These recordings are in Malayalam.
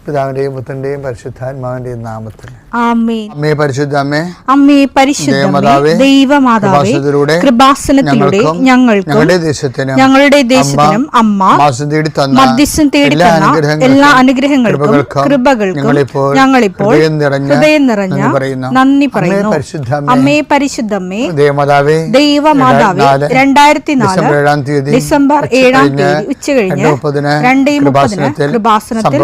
പിതാവിന്റെയും പുത്രന്റെയും പരിശുദ്ധാത്മാവിന്റെയും നാമത്തിൽ ആമേൻ. അമ്മേ പരിശുദ്ധ അമ്മേ, അമ്മേ പരിശുദ്ധമേ, ദൈവമാതാവേ, കൃപാസനത്തിലൂടെ ഞങ്ങളുടെ ദേശത്തിനും അമ്മ മധ്യസ്ഥം തേടി തന്ന എല്ലാ അനുഗ്രഹങ്ങൾക്കും കൃപകൾക്കും ഞങ്ങളിപ്പോൾ ഹൃദയം നിറഞ്ഞ നന്ദി പറയുന്നു. അമ്മേ പരിശുദ്ധമേ, ദൈവമാതാവേ, 2004 ഡിസംബർ 7 ഉച്ചകഴിഞ്ഞ് 2:30 കൃപാസനത്തിൽ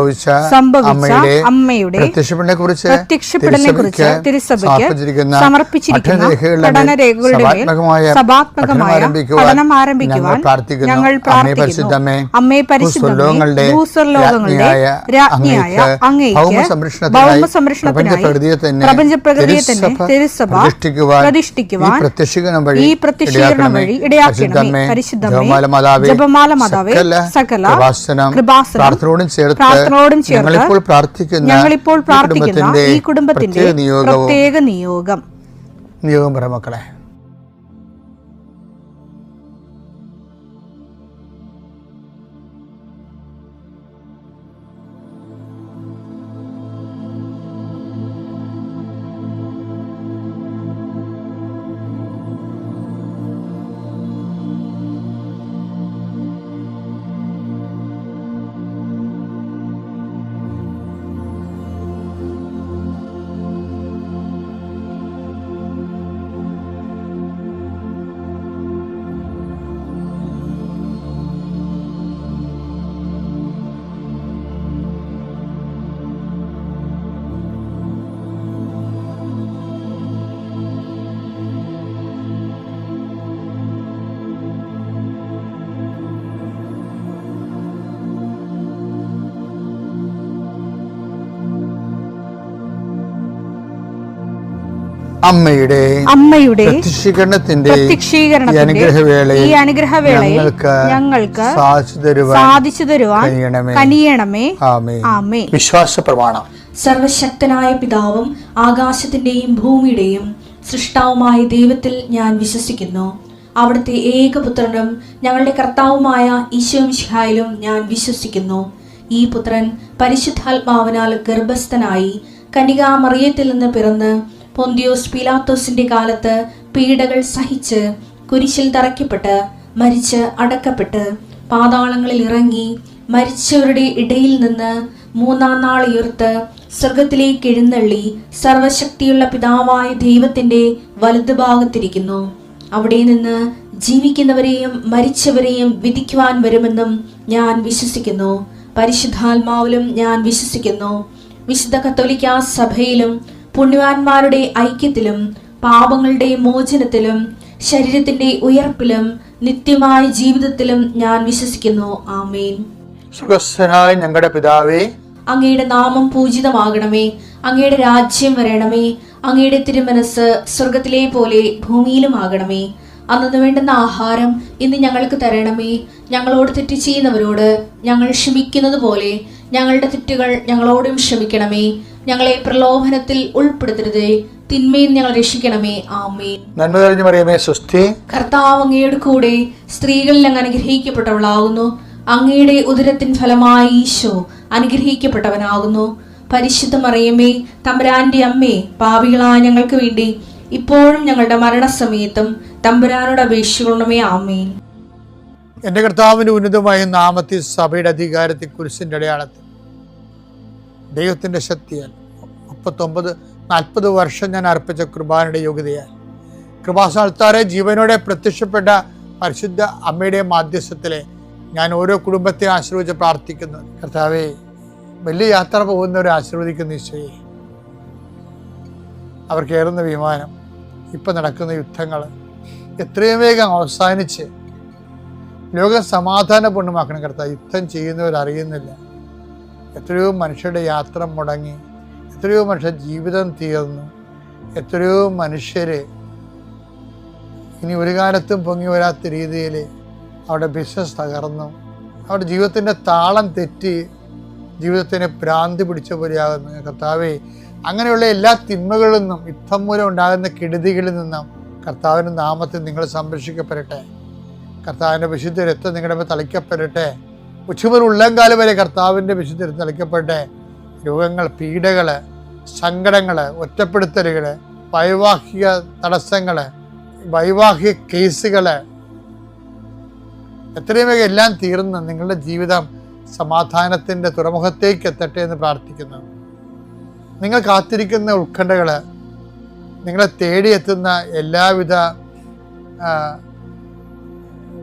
സംഭവിച്ച അമ്മയുടെ പ്രത്യക്ഷപ്പെടലിനെക്കുറിച്ച് തിരുസഭയ്ക്ക് സമർപ്പിച്ചിരിക്കുന്ന പഠനരേഖകളുടെ മേൽ സഭാത്മകമായ പഠനം ആരംഭിക്കുവാൻ ഞങ്ങൾ പ്രാർത്ഥിക്കുന്നു. അമ്മേ പരിശുദ്ധമേ, ഭൂസ്വർലോകങ്ങളുടെ രാജ്ഞിയായ അങ്ങേയ്ക്ക് ഭൗമസംരക്ഷണത്തിനായി പ്രപഞ്ചപ്രകൃതിയെ തന്നെ തിരുസഭ പ്രതിഷ്ഠിക്കുവാൻ ഈ പ്രത്യക്ഷീകരണം വഴി ഇടയാക്കണമേ. പരിശുദ്ധമേ, ജപമാല മാതാവേ, സകല കൃപാസനം പ്രാർത്ഥനയോടും ചേർത്ത് ഞങ്ങളിപ്പോൾ പ്രാർത്ഥിക്കുന്ന ഈ കുടുംബത്തിന്റെ പ്രത്യേക നിയോഗം പറ മക്കളെ. അമ്മയുടെ പ്രത്യക്ഷീകരണത്തിന്റെ ഈ അനുഗ്രഹവേളയിൽ ഞങ്ങൾക്ക് സാധിച്ചു തരുവാൻ കനിയണമേ. ആമേൻ. വിശ്വാസ പ്രമാണം. സർവശക്തനായ പിതാവും ആകാശത്തിന്റെയും ഭൂമിയുടെയും സൃഷ്ടാവുമായ ദൈവത്തിൽ ഞാൻ വിശ്വസിക്കുന്നു. അവിടുത്തെ ഏകപുത്രനും ഞങ്ങളുടെ കർത്താവുമായ ഈശോമിശിഹായിലും ഞാൻ വിശ്വസിക്കുന്നു. ഈ പുത്രൻ പരിശുദ്ധാത്മാവിനാൽ ഗർഭസ്ഥനായി കന്യകാമറിയത്തിൽ നിന്ന് പിറന്ന് പൊന്തിയോസ് പീലാത്തോസിന്റെ കാലത്ത് പീഡകൾ സഹിച്ച് കുരിശിൽ തറയ്ക്കപ്പെട്ട് മരിച്ച് അടക്കപ്പെട്ട് പാതാളങ്ങളിൽ ഇറങ്ങി മരിച്ചവരുടെ ഇടയിൽ നിന്ന് 3-ാം നാൾ ഉയർത്ത് സ്വർഗത്തിലേക്ക് എഴുന്നള്ളി സർവശക്തിയുള്ള പിതാവായ ദൈവത്തിന്റെ വലതുഭാഗത്തിരിക്കുന്നു. അവിടെ നിന്ന് ജീവിക്കുന്നവരെയും മരിച്ചവരെയും വിധിക്കുവാൻ വരുമെന്നും ഞാൻ വിശ്വസിക്കുന്നു. പരിശുദ്ധാത്മാവിലും ഞാൻ വിശ്വസിക്കുന്നു. വിശുദ്ധ കത്തോലിക്കാ സഭയിലും പുണ്യവാന്മാരുടെ ഐക്യത്തിലും പാപങ്ങളുടെ മോചനത്തിലും ശരീരത്തിന്റെ ഉയർപ്പിലും നിത്യമായ ജീവിതത്തിലും ഞാൻ വിശ്വസിക്കുന്നു. ആമേൻ. സുഖസ്ഥനായ ഞങ്ങളുടെ പിതാവേ, അങ്ങയുടെ നാമം പൂജിതമാകണമേ. അങ്ങയുടെ രാജ്യം വരണമേ. അങ്ങയുടെ തിരുമനസ് സ്വർഗത്തിലെ പോലെ ഭൂമിയിലും ആകണമേ. അന്നു വേണ്ടുന്ന ആഹാരം ഇന്ന് ഞങ്ങൾക്ക് തരണമേ. ഞങ്ങളോട് തെറ്റ് ചെയ്യുന്നവരോട് ഞങ്ങൾ ക്ഷമിക്കുന്നത് പോലെ ഞങ്ങളുടെ തെറ്റുകൾ ഞങ്ങളോടും ക്ഷമിക്കണമേ. ഞങ്ങളെ പ്രലോഭനത്തിൽ ഉൾപ്പെടുത്തരുതേ, തിന്മയിൽ ഞങ്ങൾ രക്ഷിക്കണമേ. ആമേൻ. നന്മ നിറഞ്ഞ മറിയമേ, സ്വസ്തി. കർത്താവ് അങ്ങയുടെ കൂടെ സ്ത്രീകളിൽ അങ്ങ് അനുഗ്രഹിക്കപ്പെട്ടവളാകുന്നു. അങ്ങയുടെ ഉദരത്തിൻ ഫലമായി ഈശോ അനുഗ്രഹിക്കപ്പെട്ടവനാകുന്നു. പരിശുദ്ധ മറിയമേ, തമ്പുരാന്റെ അമ്മേ, പാപികളായ ഞങ്ങൾക്ക് വേണ്ടി ഇപ്പോഴും ഞങ്ങളുടെ മരണസമയത്തും തമ്പുരാനോട് അപേക്ഷിക്കണമേ. ആമേൻ. എന്റെ കർത്താവിന്റെ ഉന്നതമായ നാമത്തിൽ സഭയുടെ അധികാരത്തെ കുരിശിന്റെ അടയാളത്തിൽ ദൈവത്തിന്റെ ശക്തിയാൽ 39-40 വർഷം ഞാൻ അർപ്പിച്ച കൃപാനയുടെ യോഗ്യതയാൽ കൃപാസ്ഥാനത്താറെ ജീവനോടെ പ്രത്യക്ഷപ്പെട്ട പരിശുദ്ധ അമ്മയുടെ മാധ്യസ്ഥത്തിലെ ഞാൻ ഓരോ കുടുംബത്തെ ആശീർവദിച്ച് പ്രാർത്ഥിക്കുന്നു. കർത്താവേ, വലിയ യാത്ര പോകുന്നവരെ ആശീർവദിക്കുന്ന ഈശോയെ, അവർ കയറുന്ന വിമാനം, ഇപ്പം നടക്കുന്ന യുദ്ധങ്ങൾ എത്രയും വേഗം അവസാനിച്ച് ലോകം സമാധാനപൂർണ്ണമാക്കണം. കർത്താവ്, യുദ്ധം ചെയ്യുന്നവരറിയുന്നില്ല. എത്രയോ മനുഷ്യരുടെ യാത്ര മുടങ്ങി, എത്രയോ മനുഷ്യർ ജീവിതം തീർന്നു, എത്രയോ മനുഷ്യർ ഇനി ഒരു കാലത്തും പൊങ്ങി വരാത്ത രീതിയിൽ അവരുടെ ബിസിനസ് തകർന്നു, അവരുടെ ജീവിതത്തിൻ്റെ താളം തെറ്റി ജീവിതത്തിനെ ഭ്രാന്തി പിടിച്ച പോലെയാകുന്നു. കർത്താവേ, അങ്ങനെയുള്ള എല്ലാ തിന്മകളിൽ നിന്നും യുദ്ധം മൂലം ഉണ്ടാകുന്ന കെടുതികളിൽ നിന്നും കർത്താവിൻ്റെ നാമത്തിൽ നിങ്ങൾ സംരക്ഷിക്കപ്പെടട്ടെ. കർത്താവിൻ്റെ വിശുദ്ധ രക്തം നിങ്ങളുടെ മേൽ തളിക്കപ്പെടട്ടെ. ഉച്ചമുതൽ ഉള്ളംകാലം വരെ കർത്താവിൻ്റെ വിശുദ്ധ രക്തം തളിക്കപ്പെടട്ടെ. രോഗങ്ങൾ, പീഡകൾ, സങ്കടങ്ങൾ, ഒറ്റപ്പെടുത്തലുകൾ, വൈവാഹിക തടസ്സങ്ങൾ, വൈവാഹിക കേസുകൾ, എത്രയും വേഗം എല്ലാം തീർന്ന് നിങ്ങളുടെ ജീവിതം സമാധാനത്തിൻ്റെ തുറമുഖത്തേക്ക് എത്തട്ടെ എന്ന് പ്രാർത്ഥിക്കുന്നു. നിങ്ങൾ കാത്തിരിക്കുന്ന ഉത്കണ്ഠകൾ, നിങ്ങളെ തേടിയെത്തുന്ന എല്ലാവിധ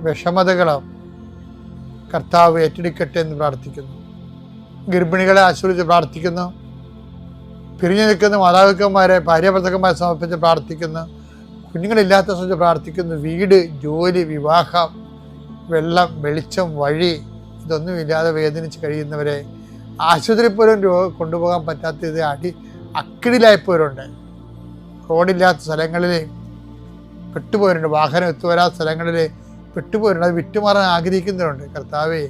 വിഷമതകളും കർത്താവ് ഏറ്റെടുക്കട്ടെ എന്ന് പ്രാർത്ഥിക്കുന്നു. ഗർഭിണികളെ ആശ്രയിച്ച് പ്രാർത്ഥിക്കുന്നു. പിരിഞ്ഞു നിൽക്കുന്ന മാതാപിതാക്കന്മാരെ, ഭാര്യാഭർത്താക്കന്മാരെ സമർപ്പിച്ച് പ്രാർത്ഥിക്കുന്നു. കുഞ്ഞുങ്ങളില്ലാത്ത സമയത്ത് പ്രാർത്ഥിക്കുന്നു. വീട്, ജോലി, വിവാഹം, വെള്ളം, വെളിച്ചം, വഴി ഇതൊന്നുമില്ലാതെ വേദനിച്ച് കഴിയുന്നവരെ, ആശുപത്രി പോലും കൊണ്ടുപോകാൻ പറ്റാത്തത് അക്കിടിലായപ്പോരുണ്ട്. റോഡില്ലാത്ത സ്ഥലങ്ങളിൽ പെട്ടുപോരുണ്ട്. വാഹനം എത്തുവരാത്ത സ്ഥലങ്ങളിൽ പെട്ടുപോരുണ്ട്. അത് വിട്ടുമാറാൻ ആഗ്രഹിക്കുന്നവരുണ്ട്. കർത്താവേ,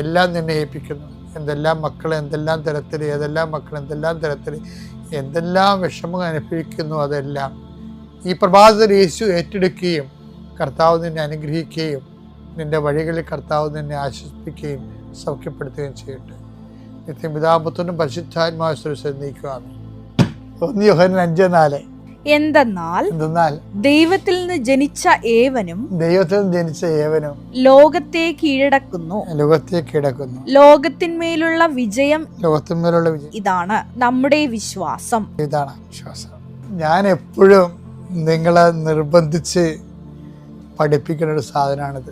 എല്ലാം നിന്നെ ഏൽപ്പിക്കുന്നു. എന്തെല്ലാം മക്കൾ എന്തെല്ലാം തരത്തിൽ, ഏതെല്ലാം മക്കൾ എന്തെല്ലാം തരത്തിൽ, എന്തെല്ലാം വിഷമങ്ങൾ അനുഭവിക്കുന്നു, അതെല്ലാം ഈ പ്രഭാതത്തിൽ യേശു ഏറ്റെടുക്കുകയും കർത്താവ് നിന്നെ അനുഗ്രഹിക്കുകയും നിൻ്റെ വഴികളിൽ കർത്താവ് നിന്നെ ആശ്വസിപ്പിക്കുകയും സൗഖ്യപ്പെടുത്തുകയും ചെയ്യട്ടെ. നിത്യം പിതാപുത്രനും പരിശുദ്ധാത്മാവിനെ നീക്കുകയാണ്. 1 യോഹന്നാൻ 5:4. എന്തെന്നാൽ ദൈവത്തിൽ നിന്ന് ജനിച്ച ഏവനും ലോകത്തെ കീഴടക്കുന്നു. ലോകത്തിന്മേലുള്ള വിജയം ഇതാണ് നമ്മുടെ വിശ്വാസം. ഞാൻ എപ്പോഴും നിങ്ങളെ നിർബന്ധിച്ച് പഠിപ്പിക്കുന്ന ഒരു സാധനമാണിത്.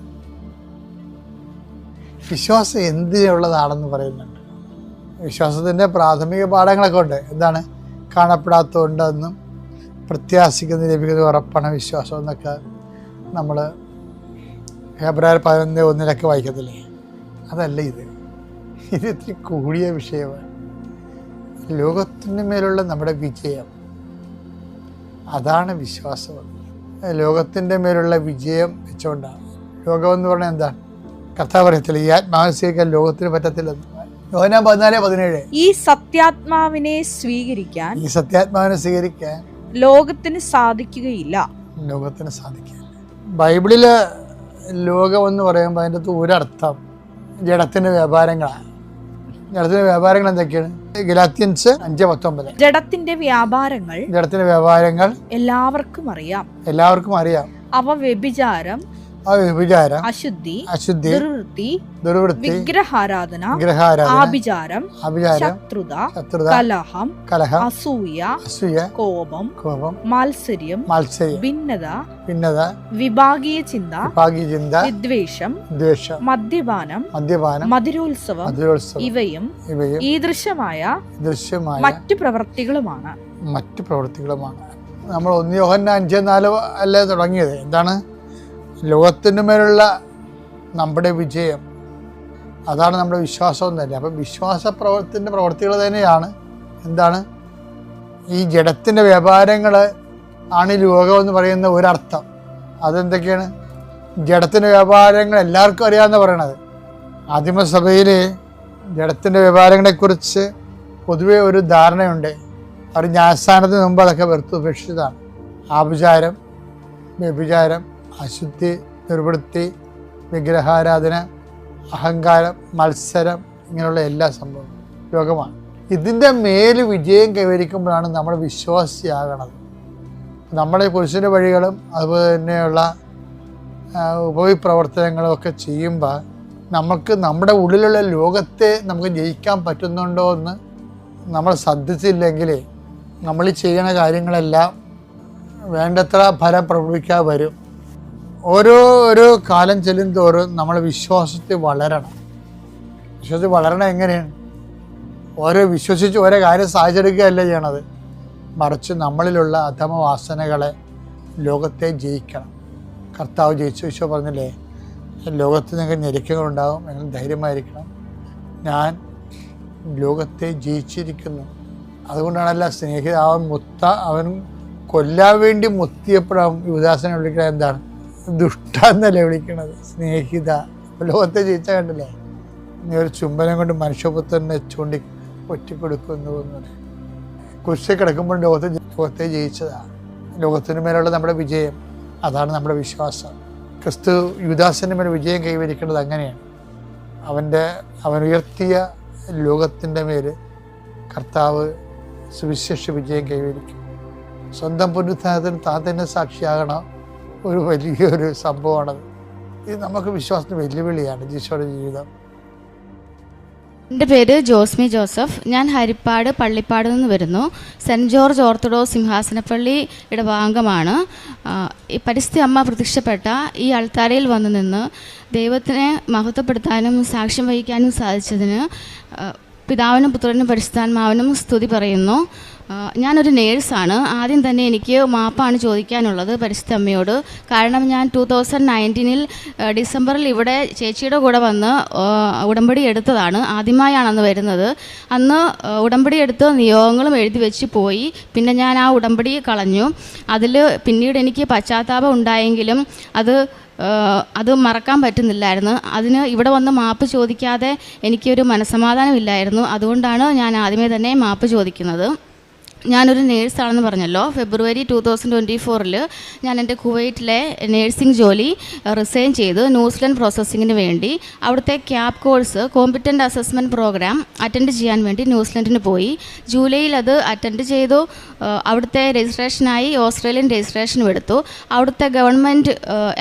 വിശ്വാസം എന്തിനുള്ളതാണെന്ന് പറയുന്നുണ്ട്. വിശ്വാസത്തിൻ്റെ പ്രാഥമിക പാഠങ്ങളൊക്കെ ഉണ്ട്. എന്താണ്? കാണപ്പെടാത്തതുണ്ടെന്നും പ്രത്യാശിക്കുന്ന ലഭിക്കുന്ന ഉറപ്പാണ് വിശ്വാസം എന്നൊക്കെ നമ്മൾ ഹെബ്രായർ 11:1 വായിക്കത്തില്ലേ? അതല്ല ഇത് ഇത്തിരി കൂടിയ വിഷയമാണ്. ലോകത്തിന് മേലുള്ള നമ്മുടെ വിജയം, അതാണ് വിശ്വാസം. ലോകത്തിൻ്റെ മേലുള്ള വിജയം വെച്ചുകൊണ്ടാണ്. ലോകമെന്ന് പറഞ്ഞാൽ എന്താണ്? കർത്താവ് പറയത്തില്ല, ഈ ആത്മാവിനെ സ്വീകരിക്കാൻ ലോകത്തിന് പറ്റത്തില്ലെന്ന്. യോഹന്നാൻ 14:17. ഈ സത്യാത്മാവിനെ സ്വീകരിക്കാൻ ലോകത്തിന് സാധിക്കുകയില്ല. ബൈബിളില് ലോകം എന്ന് പറയുമ്പോൾ അതിൻ്റെ അകത്ത് ഒരർത്ഥം ജഡത്തിന്റെ വ്യാപാരങ്ങളാണ്. ജഡത്തിന്റെ വ്യാപാരങ്ങൾ എന്തൊക്കെയാണ്? ഗലാത്യൻസ് 5:19. ജഡത്തിന്റെ വ്യാപാരങ്ങൾ എല്ലാവർക്കും അറിയാം. അവ വ്യഭിചാരം, അശുദ്ധി, ദുർവൃത്തി, വിഗ്രഹാരാധന, ആഭിചാരം, ശത്രുത, കലഹം, അസൂയ, കോപം, മാത്സര്യം, ഭിന്നത, വിഭാഗീയ ചിന്ത, വിദ്വേഷം, മദ്യപാനം, മധുരോത്സവം ഇവയും ഈദൃശമായ മറ്റു പ്രവൃത്തികളുമാണ്. നമ്മൾ 1 യോഹന്നാൻ 5:4 അല്ലേ തുടങ്ങിയത്? എന്താണ്? ലോകത്തിൻ്റെ മേലുള്ള നമ്മുടെ വിജയം, അതാണ് നമ്മുടെ വിശ്വാസം തന്നെ. അപ്പം പ്രവൃത്തികൾ തന്നെയാണ് എന്താണ്? ഈ ജഡത്തിൻ്റെ വ്യാപാരങ്ങൾ ആണ് ലോകമെന്ന് പറയുന്ന ഒരർത്ഥം. അതെന്തൊക്കെയാണ്? ജഡത്തിൻ്റെ വ്യാപാരങ്ങൾ എല്ലാവർക്കും അറിയാമെന്ന് പറയണത്. ആദിമസഭയിൽ ജഡത്തിൻ്റെ വ്യാപാരങ്ങളെക്കുറിച്ച് പൊതുവെ ഒരു ധാരണയുണ്ട്. അവർ ന്യായസ്ഥാനത്തിന് മുമ്പ് അതൊക്കെ ഉപേക്ഷിച്ചതാണ്. ആഭിചാരം, വ്യഭിചാരം, അശുദ്ധി, ദുർവൃത്തി, വിഗ്രഹാരാധന, അഹങ്കാരം, മത്സരം, ഇങ്ങനെയുള്ള എല്ലാ സംഭവവും രോഗമാണ്. ഇതിൻ്റെ മേൽ വിജയം കൈവരിക്കുമ്പോഴാണ് നമ്മൾ വിശ്വാസിയാകണത്. നമ്മുടെ പുരുഷൻ്റെ വഴികളും അതുപോലെ തന്നെയുള്ള ഉപവിപ്രവർത്തനങ്ങളും ഒക്കെ ചെയ്യുമ്പോൾ നമുക്ക് നമ്മുടെ ഉള്ളിലുള്ള ലോകത്തെ നമുക്ക് ജയിക്കാൻ പറ്റുന്നുണ്ടോ എന്ന് നമ്മൾ ശ്രദ്ധിച്ചില്ലെങ്കിൽ നമ്മൾ ചെയ്യുന്ന കാര്യങ്ങളെല്ലാം വേണ്ടത്ര ഫലം പ്രകടിപ്പിക്കാതെ വരും. ഓരോ കാലം ചെല്ലും തോറും നമ്മൾ വിശ്വാസത്തിൽ വളരണം. എങ്ങനെയാണ്? വിശ്വസിച്ച് ഓരോ കാര്യം സാധിച്ചെടുക്കുകയല്ല ചെയ്യണത്, മറിച്ച് നമ്മളിലുള്ള അധമവാസനകളെ ലോകത്തെ ജയിക്കണം. കർത്താവ് ജയിച്ചു. ഈശോ പറഞ്ഞില്ലേ, ലോകത്ത് നിങ്ങൾക്ക് ഞെരുക്കങ്ങളുണ്ടാകും, നിങ്ങൾ ധൈര്യമായിരിക്കണം, ഞാൻ ലോകത്തെ ജയിച്ചിരിക്കുന്നു. അതുകൊണ്ടാണല്ല സ്നേഹിത അവൻ കൊല്ലാൻ വേണ്ടി മുത്തിയപ്പോഴാണ് യുവദാസനെ വിളിക്കുന്നത് എന്താണ്? ദുഷ്ട എന്നല്ലേ വിളിക്കണത്. സ്നേഹിത ലോകത്തെ ജയിച്ചാൽ കണ്ടില്ലേ? നീ ഒരു ചുംബനം കൊണ്ട് മനുഷ്യപുത്രനെ ചൂണ്ടി ഒറ്റിക്കൊടുക്കുന്നു എന്നത്. കുരിശിൽ കിടക്കുമ്പോൾ ലോകത്തെ ജയിച്ചതാണ്. ലോകത്തിന് മേലുള്ള നമ്മുടെ വിജയം, അതാണ് നമ്മുടെ വിശ്വാസം. ക്രിസ്തു യുദാസിൻ്റെ മേൽ വിജയം കൈവരിക്കേണ്ടത് അങ്ങനെയാണ്. അവൻ ഉയർത്തിയ ലോകത്തിൻ്റെ മേൽ കർത്താവ് സുവിശേഷ വിജയം കൈവരിക്കും. സ്വന്തം പുനരുത്ഥാനത്തിന് താൻ തന്നെ സാക്ഷിയാകണ ഒരു വലിയൊരു സംഭവമാണത്. ഇത് നമുക്ക് വിശ്വാസത്തിന് വെല്ലുവിളിയാണ് ജീശോയുടെ ജീവിതം. എൻ്റെ പേര് ജോസ്മി ജോസഫ്. ഞാൻ ഹരിപ്പാട് പള്ളിപ്പാട് നിന്ന് വരുന്നു. സെൻറ്റ് ജോർജ് ഓർത്തഡോക്സ് സിംഹാസനപ്പള്ളി ഇടവാംഗമാണ്. ഈ പരിസ്ഥിതി അമ്മ പ്രത്യക്ഷപ്പെട്ട ഈ അൾത്താരയിൽ വന്നു നിന്ന് ദൈവത്തിനെ മഹത്വപ്പെടുത്താനും സാക്ഷ്യം വഹിക്കാനും സാധിച്ചതിന് പിതാവിനും പുത്രനും പരിശുദ്ധാത്മാവിനും സ്തുതി പറയുന്നു. ഞാനൊരു നേഴ്സാണ്. ആദ്യം തന്നെ എനിക്ക് മാപ്പാണ് ചോദിക്കാനുള്ളത് പരിശുദ്ധ അമ്മയോട്. കാരണം ഞാൻ 2019 ഡിസംബറിൽ ഇവിടെ ചേച്ചിയുടെ കൂടെ വന്ന് ഉടമ്പടി എടുത്തതാണ്. ആദ്യമായാണ് അന്ന് വരുന്നത്. അന്ന് ഉടമ്പടി എടുത്ത് നിയോഗങ്ങളും എഴുതി വെച്ച് പോയി. പിന്നെ ഞാൻ ആ ഉടമ്പടി കളഞ്ഞു. അതിൽ പിന്നീട് എനിക്ക് പശ്ചാത്താപം ഉണ്ടായെങ്കിലും അത് മറക്കാൻ പറ്റുന്നില്ലായിരുന്നു. അതിന് ഇവിടെ വന്ന് മാപ്പ് ചോദിക്കാതെ എനിക്കൊരു മനസ്സമാധാനമില്ലായിരുന്നു. അതുകൊണ്ടാണ് ഞാൻ ആദ്യമേ തന്നെ മാപ്പ് ചോദിക്കുന്നത്. ഞാനൊരു നേഴ്സാണെന്ന് പറഞ്ഞല്ലോ. ഫെബ്രുവരി 2024 ഞാൻ എൻ്റെ കുവൈറ്റിലെ നേഴ്സിംഗ് ജോലി റിസൈൻ ചെയ്ത് ന്യൂസിലൻഡ് പ്രോസസ്സിങ്ങിന് വേണ്ടി അവിടുത്തെ CAP course competent assessment programme attend ചെയ്യാൻ വേണ്ടി ന്യൂസിലൻഡിന് പോയി. ജൂലൈയിൽ അത് അറ്റൻഡ് ചെയ്തു. അവിടുത്തെ രജിസ്ട്രേഷനായി ഓസ്ട്രേലിയൻ രജിസ്ട്രേഷനും എടുത്തു. അവിടുത്തെ ഗവൺമെൻറ്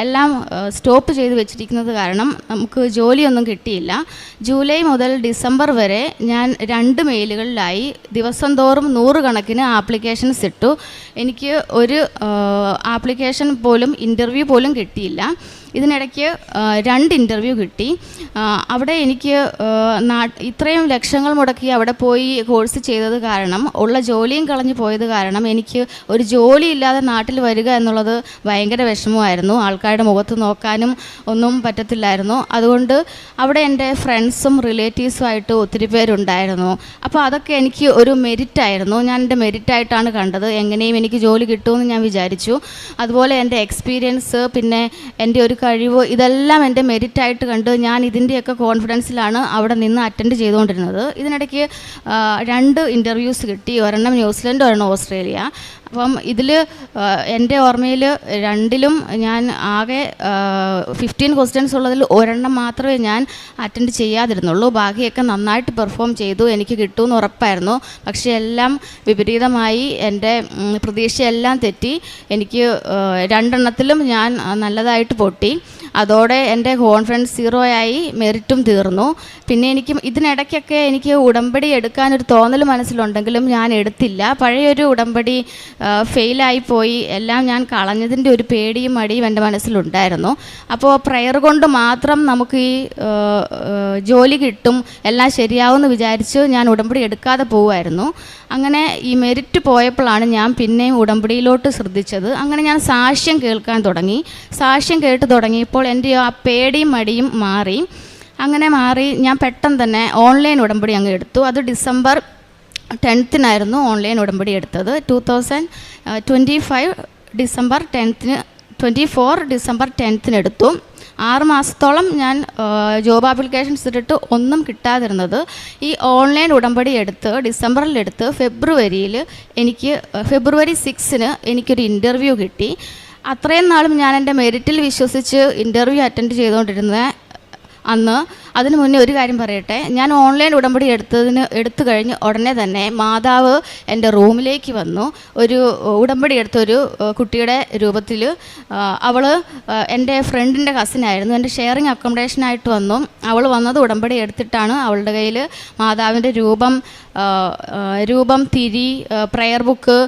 എല്ലാം സ്റ്റോപ്പ് ചെയ്ത് വെച്ചിരിക്കുന്നത് കാരണം നമുക്ക് ജോലിയൊന്നും കിട്ടിയില്ല. ജൂലൈ മുതൽ ഡിസംബർ വരെ ഞാൻ 2 മെയിലുകളിലായി ദിവസം തോറും 100 കണക്കിന് ആപ്ലിക്കേഷൻസ് ഇട്ടു. എനിക്ക് ഒരു ആപ്ലിക്കേഷൻ പോലും ഇൻ്റർവ്യൂ പോലും കിട്ടിയില്ല. ഇതിനിടയ്ക്ക് 2 ഇൻ്റർവ്യൂ കിട്ടി. അവിടെ എനിക്ക് ഇത്രയും ലക്ഷങ്ങൾ മുടക്കി അവിടെ പോയി കോഴ്സ് ചെയ്തത് കാരണം, ഉള്ള ജോലിയും കളഞ്ഞു പോയത് കാരണം എനിക്ക് ഒരു ജോലി ഇല്ലാതെ നാട്ടിൽ വരിക എന്നുള്ളത് ഭയങ്കര വിഷമമായിരുന്നു. ആൾക്കാരുടെ മുഖത്ത് നോക്കാനും ഒന്നും പറ്റത്തില്ലായിരുന്നു. അതുകൊണ്ട് അവിടെ എൻ്റെ ഫ്രണ്ട്സും റിലേറ്റീവ്സുമായിട്ട് ഒത്തിരി പേരുണ്ടായിരുന്നു. അപ്പോൾ അതൊക്കെ എനിക്ക് ഒരു മെരിറ്റായിരുന്നു. ഞാൻ എൻ്റെ മെരിറ്റായിട്ടാണ് കണ്ടത്. എങ്ങനെയും എനിക്ക് ജോലി കിട്ടുമെന്ന് ഞാൻ വിചാരിച്ചു. അതുപോലെ എൻ്റെ എക്സ്പീരിയൻസ്, പിന്നെ എൻ്റെ ഒരു കഴിവ്, ഇതെല്ലാം എൻ്റെ മെരിറ്റായിട്ട് കണ്ട് ഞാൻ ഇതിൻ്റെയൊക്കെ കോൺഫിഡൻസിലാണ് അവിടെ നിന്ന് അറ്റൻഡ് ചെയ്തുകൊണ്ടിരുന്നത്. ഇതിനിടയ്ക്ക് 2 ഇൻ്റർവ്യൂസ് കിട്ടി. ഒരെണ്ണം ന്യൂസിലൻഡ്, ഒരെണ്ണം ഓസ്ട്രേലിയ. അപ്പം ഇതിൽ എൻ്റെ ഓർമ്മയിൽ 2ലും ഞാൻ ആകെ 15 ക്വസ്റ്റ്യൻസ് ഉള്ളതിൽ ഒരെണ്ണം മാത്രമേ ഞാൻ അറ്റൻഡ് ചെയ്യാതിരുന്നുള്ളൂ. ബാക്കിയൊക്കെ നന്നായിട്ട് പെർഫോം ചെയ്തു. എനിക്ക് കിട്ടുമെന്ന് ഉറപ്പായിരുന്നു. പക്ഷേ എല്ലാം വിപരീതമായി. എൻ്റെ പ്രതീക്ഷയെല്ലാം തെറ്റി. എനിക്ക് 2 എണ്ണത്തിലും ഞാൻ നല്ലതായിട്ട് പൊട്ടി. അതോടെ എൻ്റെ കോൺഫിഡൻസ് 0 ആയി. മെറിറ്റും തീർന്നു. പിന്നെ ഇതിനിടയ്ക്കൊക്കെ എനിക്ക് ഉടമ്പടി എടുക്കാനൊരു തോന്നൽ മനസ്സിലുണ്ടെങ്കിലും ഞാൻ എടുത്തില്ല. പഴയൊരു ഉടമ്പടി ഫെയിലായിപ്പോയി. എല്ലാം ഞാൻ കളഞ്ഞതിൻ്റെ ഒരു പേടിയും മടിയും എൻ്റെ മനസ്സിലുണ്ടായിരുന്നു. അപ്പോൾ പ്രയർ കൊണ്ട് മാത്രം നമുക്ക് ഈ ജോലി കിട്ടും, എല്ലാം ശരിയാവുമെന്ന് വിചാരിച്ച് ഞാൻ ഉടമ്പടി എടുക്കാതെ പോവുമായിരുന്നു. അങ്ങനെ ഈ മെറിറ്റ് പോയപ്പോഴാണ് ഞാൻ പിന്നെയും ഉടമ്പടിയിലോട്ട് ശ്രദ്ധിച്ചത്. അങ്ങനെ ഞാൻ സാക്ഷ്യം കേൾക്കാൻ തുടങ്ങി. സാക്ഷ്യം കേട്ട് തുടങ്ങിയപ്പോൾ എൻ്റെ ആ പേടിയും മടിയും മാറി. അങ്ങനെ മാറി ഞാൻ പെട്ടെന്ന് തന്നെ ഓൺലൈൻ ഉടമ്പടി അങ്ങ് എടുത്തു. അത് ഡിസംബർ 10 ഓൺലൈൻ ഉടമ്പടി എടുത്തത്. 2025 ഡിസംബർ 10 എടുത്തു. 6 മാസത്തോളം ഞാൻ ജോബ് ആപ്ലിക്കേഷൻസ് ഇട്ടിട്ട് ഒന്നും കിട്ടാതിരുന്നത്. ഈ ഓൺലൈൻ ഉടമ്പടി എടുത്ത് ഡിസംബറിലെടുത്ത് ഫെബ്രുവരി 6 എനിക്കൊരു ഇൻ്റർവ്യൂ കിട്ടി. അത്രയും നാളും ഞാൻ എൻ്റെ മെറിറ്റിൽ വിശ്വസിച്ച് ഇൻ്റർവ്യൂ അറ്റൻഡ് ചെയ്തുകൊണ്ടിരുന്ന അതിനു മുന്നേ ഒരു കാര്യം പറയട്ടെ. ഞാൻ ഓൺലൈൻ ഉടമ്പടി എടുത്തു കഴിഞ്ഞ് ഉടനെ തന്നെ മാതാവ് എൻ്റെ റൂമിലേക്ക് വന്നു. ഒരു ഉടമ്പടി എടുത്തൊരു കുട്ടിയുടെ രൂപത്തിൽ. അവൾ എൻ്റെ ഫ്രണ്ടിൻ്റെ കസിനായിരുന്നു. എൻ്റെ ഷെയറിങ് അക്കോമഡേഷനായിട്ട് വന്നു. അവൾ വന്നത് ഉടമ്പടി എടുത്തിട്ടാണ്. അവളുടെ കയ്യിൽ മാതാവിൻ്റെ രൂപം, തിരി, പ്രയർ ബുക്ക്,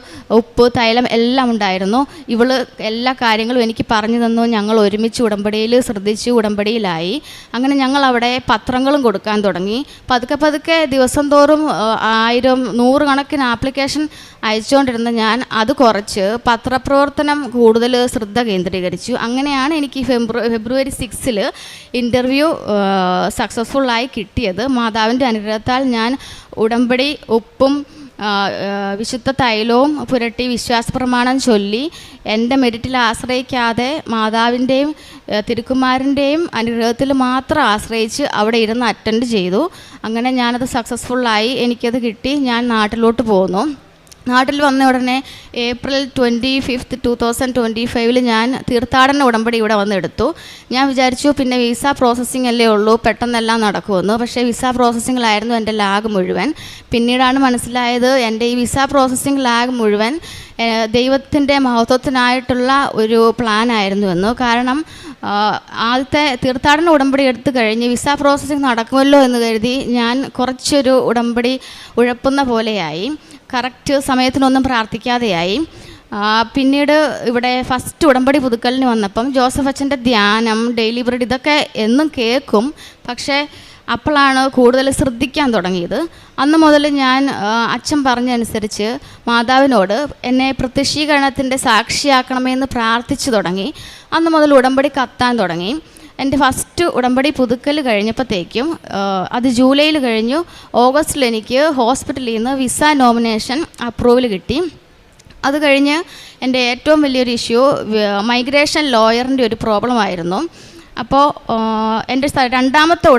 ഉപ്പ്, തൈലം എല്ലാം ഉണ്ടായിരുന്നു. ഇവൾ എല്ലാ കാര്യങ്ങളും എനിക്ക് പറഞ്ഞു തന്നു. ഞങ്ങൾ ഒരുമിച്ച് ഉടമ്പടിയിൽ ശ്രദ്ധിച്ചു, ഉടമ്പടിയിലായി. അങ്ങനെ ഞങ്ങൾ അവിടെ പത്രങ്ങളും കൊടുക്കാൻ തുടങ്ങി. പതുക്കെ ദിവസം തോറും 1000, 100 കണക്കിന് ആപ്ലിക്കേഷൻ അയച്ചുകൊണ്ടിരുന്ന ഞാൻ അത് കുറച്ച് പത്രപ്രവർത്തനം കൂടുതൽ ശ്രദ്ധ കേന്ദ്രീകരിച്ചു. അങ്ങനെയാണ് എനിക്ക് ഫെബ്രുവരി 6 ഇൻ്റർവ്യൂ സക്സസ്ഫുള്ളായി കിട്ടിയത്. മാതാവിൻ്റെ അനുഗ്രഹത്താൽ ഞാൻ ഉടമ്പടി, ഉപ്പും വിശുദ്ധ തൈലവും പുരട്ടി വിശ്വാസപ്രമാണം ചൊല്ലി എൻ്റെ മെറിറ്റിൽ ആശ്രയിക്കാതെ മാതാവിൻ്റെയും തിരുക്കുമാരൻ്റെയും അനുഗ്രഹത്തിൽ മാത്രം ആശ്രയിച്ച് അവിടെ ഇരുന്ന് അറ്റൻഡ് ചെയ്തു. അങ്ങനെ ഞാനത് സക്സസ്ഫുള്ളായി. എനിക്കത് കിട്ടി. ഞാൻ നാട്ടിലോട്ട് പോന്നു. നാട്ടിൽ വന്ന ഉടനെ April 25, 2025 ഞാൻ തീർത്ഥാടന ഉടമ്പടി ഇവിടെ വന്നെടുത്തു. ഞാൻ വിചാരിച്ചു പിന്നെ വിസ പ്രോസസ്സിംഗ് അല്ലേ ഉള്ളൂ, പെട്ടെന്നെല്ലാം നടക്കുമെന്ന്. പക്ഷേ വിസ പ്രോസസ്സിങ്ങിലായിരുന്നു എൻ്റെ ലാഗ് മുഴുവൻ. പിന്നീടാണ് മനസ്സിലായത് എൻ്റെ ഈ വിസ പ്രോസസ്സിംഗ് ലാഗ് മുഴുവൻ ദൈവത്തിൻ്റെ മഹത്വത്തിനായിട്ടുള്ള ഒരു പ്ലാൻ ആയിരുന്നുവെന്ന്. കാരണം ആദ്യത്തെ തീർത്ഥാടന ഉടമ്പടി എടുത്തു കഴിഞ്ഞ് വിസ പ്രോസസ്സിംഗ് നടക്കുമല്ലോ എന്ന് കരുതി ഞാൻ കുറച്ചൊരു ഉടമ്പടി ഉഴപ്പുന്ന പോലെയായി, കറക്റ്റ് സമയത്തിനൊന്നും പ്രാർത്ഥിക്കാതെയായി. പിന്നീട് ഇവിടെ ഫസ്റ്റ് ഉടമ്പടി പുതുക്കലിന് വന്നപ്പം ജോസഫ് അച്ഛൻ്റെ ധ്യാനം, ഡെയിലി ബ്രെഡ് ഇതൊക്കെ എന്നും കേൾക്കും. പക്ഷേ അപ്പോഴാണ് കൂടുതൽ ശ്രദ്ധിക്കാൻ തുടങ്ങിയത്. അന്ന് മുതൽ ഞാൻ അച്ഛൻ പറഞ്ഞനുസരിച്ച് മാതാവിനോട് എന്നെ പ്രത്യക്ഷീകരണത്തിൻ്റെ സാക്ഷിയാക്കണമെന്ന് പ്രാർത്ഥിച്ചു തുടങ്ങി. അന്ന് മുതൽ ഉടമ്പടി കത്താൻ തുടങ്ങി. എൻ്റെ ഫസ്റ്റ് ഉടമ്പടി പുതുക്കൽ കഴിഞ്ഞപ്പോഴത്തേക്കും അത് ജൂലൈയിൽ കഴിഞ്ഞു. ഓഗസ്റ്റിൽ എനിക്ക് ഹോസ്പിറ്റലിൽ നിന്ന് വിസ നോമിനേഷൻ അപ്രൂവൽ കിട്ടി. അത് കഴിഞ്ഞ് എൻ്റെ ഏറ്റവും വലിയൊരു ഇഷ്യൂ മൈഗ്രേഷൻ ലോയറിൻ്റെ ഒരു പ്രോബ്ലമായിരുന്നു. അപ്പോൾ എൻ്റെ രണ്ടാമത്തെ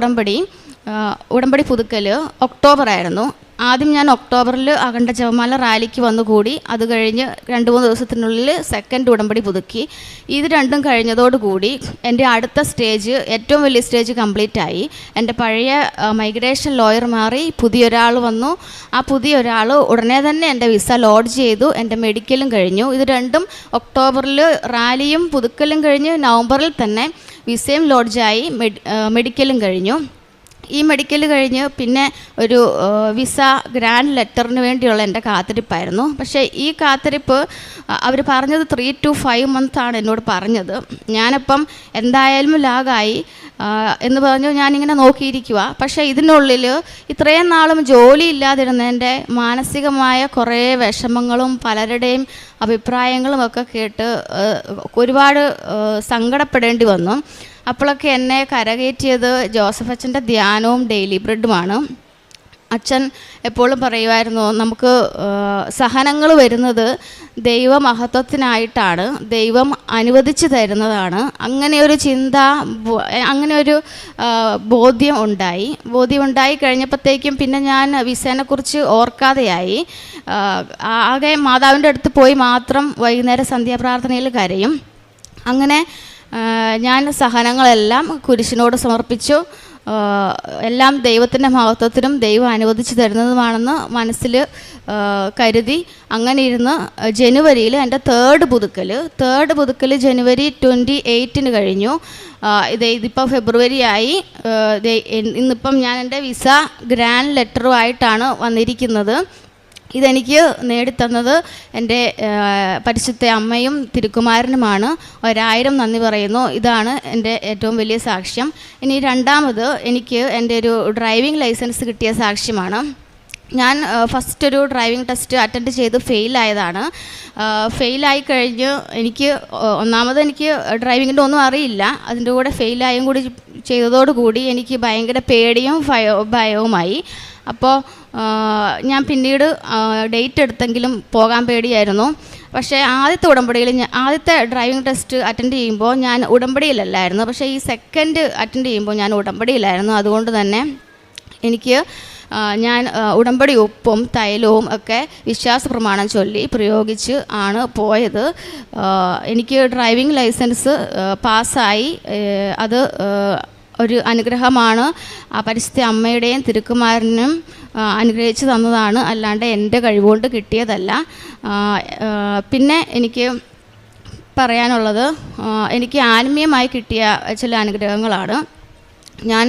ഉടമ്പടി പുതുക്കൽ ഒക്ടോബറായിരുന്നു. ആദ്യം ഞാൻ ഒക്ടോബറിൽ അഖണ്ഡ ജപമാല റാലിക്ക് വന്നുകൂടി. അത് കഴിഞ്ഞ് 2-3 ദിവസത്തിനുള്ളിൽ സെക്കൻഡ് ഉടമ്പടി പുതുക്കി. ഇത് രണ്ടും കഴിഞ്ഞതോടുകൂടി എൻ്റെ അടുത്ത സ്റ്റേജ്, ഏറ്റവും വലിയ സ്റ്റേജ് കംപ്ലീറ്റ് ആയി. എൻ്റെ പഴയ മൈഗ്രേഷൻ ലോയർ മാറി, പുതിയൊരാൾ വന്നു. ആ പുതിയൊരാൾ ഉടനെ തന്നെ എൻ്റെ വിസ ലോഡ്ജ് ചെയ്തു. എൻ്റെ മെഡിക്കലും കഴിഞ്ഞു. ഇത് രണ്ടും ഒക്ടോബറിൽ റാലിയും പുതുക്കലും കഴിഞ്ഞ് നവംബറിൽ തന്നെ വിസയും ലോഡ്ജായി, മെഡിക്കലും കഴിഞ്ഞു. ഈ മെഡിക്കൽ കഴിഞ്ഞ് പിന്നെ ഒരു വിസ ഗ്രാൻഡ് ലെറ്ററിന് വേണ്ടിയുള്ള എൻ്റെ കാത്തിരിപ്പായിരുന്നു. പക്ഷേ ഈ കാത്തിരിപ്പ് അവർ പറഞ്ഞത് 3 to 5 months എന്നോട് പറഞ്ഞത്. ഞാനപ്പം എന്തായാലും ലാഗായി എന്ന് പറഞ്ഞു ഞാനിങ്ങനെ നോക്കിയിരിക്കുക. പക്ഷേ ഇതിനുള്ളിൽ ഇത്രയും നാളും ജോലി ഇല്ലാതിരുന്നതിൻ്റെ മാനസികമായ കുറേ വിഷമങ്ങളും പലരുടെയും അഭിപ്രായങ്ങളും ഒക്കെ കേട്ട് ഒരുപാട് സങ്കടപ്പെടേണ്ടി വന്നു. അപ്പോഴൊക്കെ എന്നെ കരകയറ്റിയത് ജോസഫ് അച്ഛൻ്റെ ധ്യാനവും ഡെയിലി ബ്രെഡുമാണ്. അച്ഛൻ എപ്പോഴും പറയുമായിരുന്നു, നമുക്ക് സഹനങ്ങൾ വരുന്നത് ദൈവമഹത്വത്തിനായിട്ടാണ്, ദൈവം അനുവദിച്ചു തരുന്നതാണ്. അങ്ങനെയൊരു ചിന്ത, അങ്ങനെയൊരു ബോധ്യം ഉണ്ടായി കഴിഞ്ഞപ്പോഴത്തേക്കും പിന്നെ ഞാൻ വിസേനെക്കുറിച്ച് ഓർക്കാതെയായി. ആകെ മാതാവിൻ്റെ അടുത്ത് പോയി മാത്രം വൈകുന്നേരം സന്ധ്യാപ്രാർത്ഥനയിൽ കരയും. അങ്ങനെ ഞാൻ സഹനങ്ങളെല്ലാം കുരിശിനോട് സമർപ്പിച്ചു. എല്ലാം ദൈവത്തിൻ്റെ മഹത്വത്തിനും ദൈവം അനുവദിച്ചു തരുന്നതുമാണെന്ന് മനസ്സിൽ കരുതി അങ്ങനെ ഇരുന്ന് ജനുവരിയിൽ എൻ്റെ തേർഡ് പുതുക്കൽ ജനുവരി 28 കഴിഞ്ഞു. ഇതിപ്പോൾ ഫെബ്രുവരി ആയി. ഇന്നിപ്പം ഞാൻ എൻ്റെ വിസ ഗ്രാൻഡ് ലെറ്ററുമായിട്ടാണ് വന്നിരിക്കുന്നത്. ഇതെനിക്ക് നേടിത്തന്നത് എൻ്റെ പരിശുദ്ധ അമ്മയും തിരുക്കുമാരനുമാണ്. 1000 നന്ദി പറയുന്നു. ഇതാണ് എൻ്റെ ഏറ്റവും വലിയ സാക്ഷ്യം. ഇനി രണ്ടാമത് എനിക്ക് എൻ്റെ ഒരു ഡ്രൈവിംഗ് ലൈസൻസ് കിട്ടിയ സാക്ഷ്യമാണ്. ഞാൻ ഫസ്റ്റ് ഒരു ഡ്രൈവിംഗ് ടെസ്റ്റ് അറ്റൻഡ് ചെയ്ത് ഫെയിലായതാണ്. ഫെയിലായി കഴിഞ്ഞ് ഒന്നാമത് എനിക്ക് ഡ്രൈവിങ്ങിൻ്റെ ഒന്നും അറിയില്ല. അതിൻ്റെ കൂടെ ഫെയിലായും കൂടി ചെയ്തതോടുകൂടി എനിക്ക് ഭയങ്കര പേടിയും ഭയവുമായി. അപ്പോൾ ഞാൻ പിന്നീട് ഡേറ്റ് എടുത്തെങ്കിലും പോകാൻ പേടിയായിരുന്നു. പക്ഷേ ആദ്യത്തെ ഡ്രൈവിംഗ് ടെസ്റ്റ് അറ്റൻഡ് ചെയ്യുമ്പോൾ ഞാൻ ഉടമ്പടിയിലല്ലായിരുന്നു. പക്ഷേ ഈ സെക്കൻഡ് അറ്റൻഡ് ചെയ്യുമ്പോൾ ഞാൻ ഉടമ്പടിയിലായിരുന്നു. അതുകൊണ്ട് തന്നെ എനിക്ക് ഞാൻ ഉടമ്പടി ഉപ്പും തൈലവും ഒക്കെ വിശ്വാസ പ്രമാണം ചൊല്ലി പ്രയോഗിച്ച് ആണ് പോയത്. എനിക്ക് ഡ്രൈവിംഗ് ലൈസൻസ് പാസ്സായി. അത് ഒരു അനുഗ്രഹമാണ്. പരിശുദ്ധ അമ്മയുടെയും തിരുക്കുമാരനും അനുഗ്രഹിച്ച് തന്നതാണ്, അല്ലാണ്ട് എൻ്റെ കഴിവുകൊണ്ട് കിട്ടിയതല്ല. പിന്നെ എനിക്ക് പറയാനുള്ളത്, എനിക്ക് ആത്മീയമായി കിട്ടിയ ചില അനുഗ്രഹങ്ങളാണ്. ഞാൻ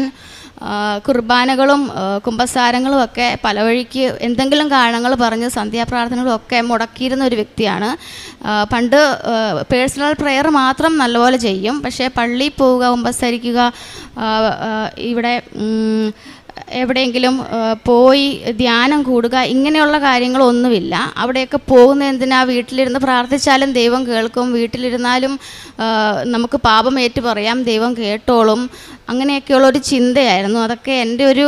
കുർബാനകളും കുമ്പസാരങ്ങളും ഒക്കെ പല വഴിക്ക് എന്തെങ്കിലും കാരണങ്ങൾ പറഞ്ഞ് സന്ധ്യാപ്രാർത്ഥനകളും ഒക്കെ മുടക്കിയിരുന്ന ഒരു വ്യക്തിയാണ്. പണ്ട് പേഴ്സണൽ പ്രെയർ മാത്രം നല്ലപോലെ ചെയ്യും. പക്ഷേ പള്ളിയിൽ പോവുക, കുമ്പസരിക്കുക, ഇവിടെ എവിടെയെങ്കിലും പോയി ധ്യാനം കൂടുക, ഇങ്ങനെയുള്ള കാര്യങ്ങളൊന്നുമില്ല. അവിടെയൊക്കെ പോകുന്ന എന്തിനാ, വീട്ടിലിരുന്ന് പ്രാർത്ഥിച്ചാലും ദൈവം കേൾക്കും, വീട്ടിലിരുന്നാലും നമുക്ക് പാപം ഏറ്റു പറയാം, ദൈവം കേട്ടോളും. അങ്ങനെയൊക്കെയുള്ളൊരു ചിന്തയായിരുന്നു. അതൊക്കെ എൻ്റെ ഒരു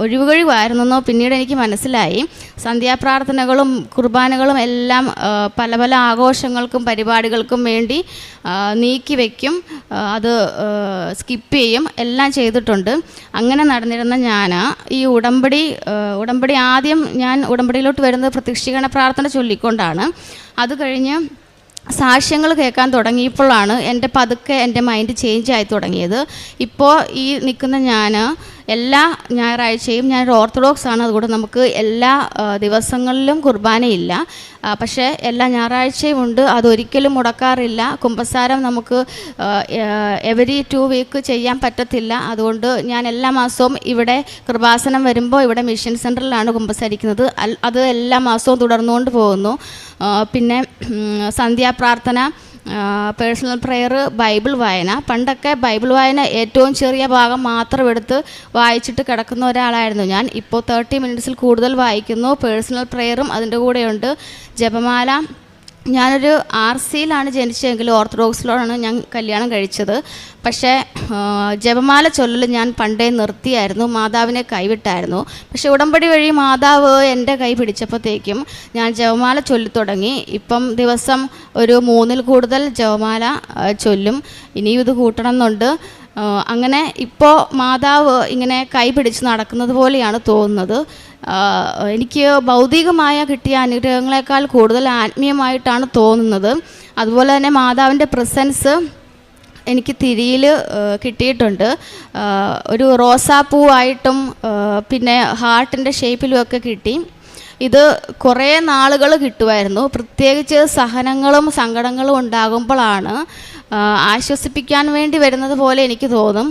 ഒഴിവുകഴിവായിരുന്നെന്നോ പിന്നീട് എനിക്ക് മനസ്സിലായി. സന്ധ്യാപ്രാർത്ഥനകളും കുർബാനകളും എല്ലാം പല പല ആഘോഷങ്ങൾക്കും പരിപാടികൾക്കും വേണ്ടി നീക്കി വയ്ക്കും, അത് സ്കിപ്പ് ചെയ്യും, എല്ലാം ചെയ്തിട്ടുണ്ട്. അങ്ങനെ നടന്നിരുന്ന ഞാൻ ഈ ഉടമ്പടി ആദ്യം ഞാൻ ഉടമ്പടിയിലോട്ട് വരുന്നത് പ്രത്യക്ഷീകരണ പ്രാർത്ഥന ചൊല്ലിക്കൊണ്ടാണ്. അത് കഴിഞ്ഞ് സാക്ഷ്യങ്ങൾ കേൾക്കാൻ തുടങ്ങിയപ്പോഴാണ് പതുക്കെ എൻ്റെ മൈൻഡ് ചേഞ്ച് ആയി തുടങ്ങിയത്. ഇപ്പോൾ ഈ നിൽക്കുന്ന ഞാൻ എല്ലാ ഞായറാഴ്ചയും ഞാനൊരു ഓർത്തഡോക്സ് ആണ്, അതുകൊണ്ട് നമുക്ക് എല്ലാ ദിവസങ്ങളിലും കുർബാനയില്ല, പക്ഷേ എല്ലാ ഞായറാഴ്ചയും ഉണ്ട്. അതൊരിക്കലും മുടക്കാറില്ല. കുമ്പസാരം നമുക്ക് എവരി 2 വീക്ക് ചെയ്യാൻ പറ്റത്തില്ല. അതുകൊണ്ട് ഞാൻ എല്ലാ മാസവും ഇവിടെ കൃപാസനം വരുമ്പോൾ ഇവിടെ മിഷൻ സെൻറ്ററിലാണ് കുമ്പസാരിക്കുന്നത്. അത് എല്ലാ മാസവും തുടർന്നുകൊണ്ട് പോകുന്നു. പിന്നെ സന്ധ്യാപ്രാർത്ഥന, പേഴ്സണൽ പ്രെയർ, ബൈബിൾ വായന. പണ്ടൊക്കെ ബൈബിൾ വായന ഏറ്റവും ചെറിയ ഭാഗം മാത്രം എടുത്ത് വായിച്ചിട്ട് കിടക്കുന്ന ഒരാളായിരുന്നു ഞാൻ. ഇപ്പോൾ 30 മിനിറ്റ്സിൽ കൂടുതൽ വായിക്കുന്നു. പേഴ്സണൽ പ്രെയറും അതിൻ്റെ കൂടെയുണ്ട്. ജപമാല. ഞാനൊരു RCയിലാണ് ജനിച്ചതെങ്കിലും ഓർത്തഡോക്സിലോടാണ് ഞാൻ കല്യാണം കഴിച്ചത്. പക്ഷേ ജപമാല ചൊല്ലൽ ഞാൻ പണ്ടേ നിർത്തിയായിരുന്നു, മാതാവിനെ കൈവിട്ടായിരുന്നു. പക്ഷേ ഉടമ്പടി വഴി മാതാവ് എൻ്റെ കൈ പിടിച്ചപ്പോഴത്തേക്കും ഞാൻ ജപമാല ചൊല്ലിത്തുടങ്ങി. ഇപ്പം ദിവസം ഒരു 3-ൽ കൂടുതൽ ജപമാല ചൊല്ലും. ഇനിയും ഇത് കൂട്ടണം എന്നുണ്ട്. അങ്ങനെ ഇപ്പോൾ മാതാവ് ഇങ്ങനെ കൈ പിടിച്ച് നടക്കുന്നത് പോലെയാണ് തോന്നുന്നത്. എനിക്ക് ഭൗതികമായ കിട്ടിയ അനുഗ്രഹങ്ങളെക്കാൾ കൂടുതൽ ആത്മീയമായിട്ടാണ് തോന്നുന്നത്. അതുപോലെ തന്നെ മാതാവിൻ്റെ പ്രസൻസ് എനിക്ക് തിരിയിൽ കിട്ടിയിട്ടുണ്ട്. ഒരു റോസാപ്പൂവായിട്ടും പിന്നെ ഹാർട്ടിൻ്റെ ഷേപ്പിലുമൊക്കെ കിട്ടി. ഇത് കുറേ നാളുകൾ കിട്ടുമായിരുന്നു. പ്രത്യേകിച്ച് സഹനങ്ങളും സങ്കടങ്ങളും ഉണ്ടാകുമ്പോഴാണ് ആശ്വസിപ്പിക്കാൻ വേണ്ടി വരുന്നത് പോലെ എനിക്ക് തോന്നും.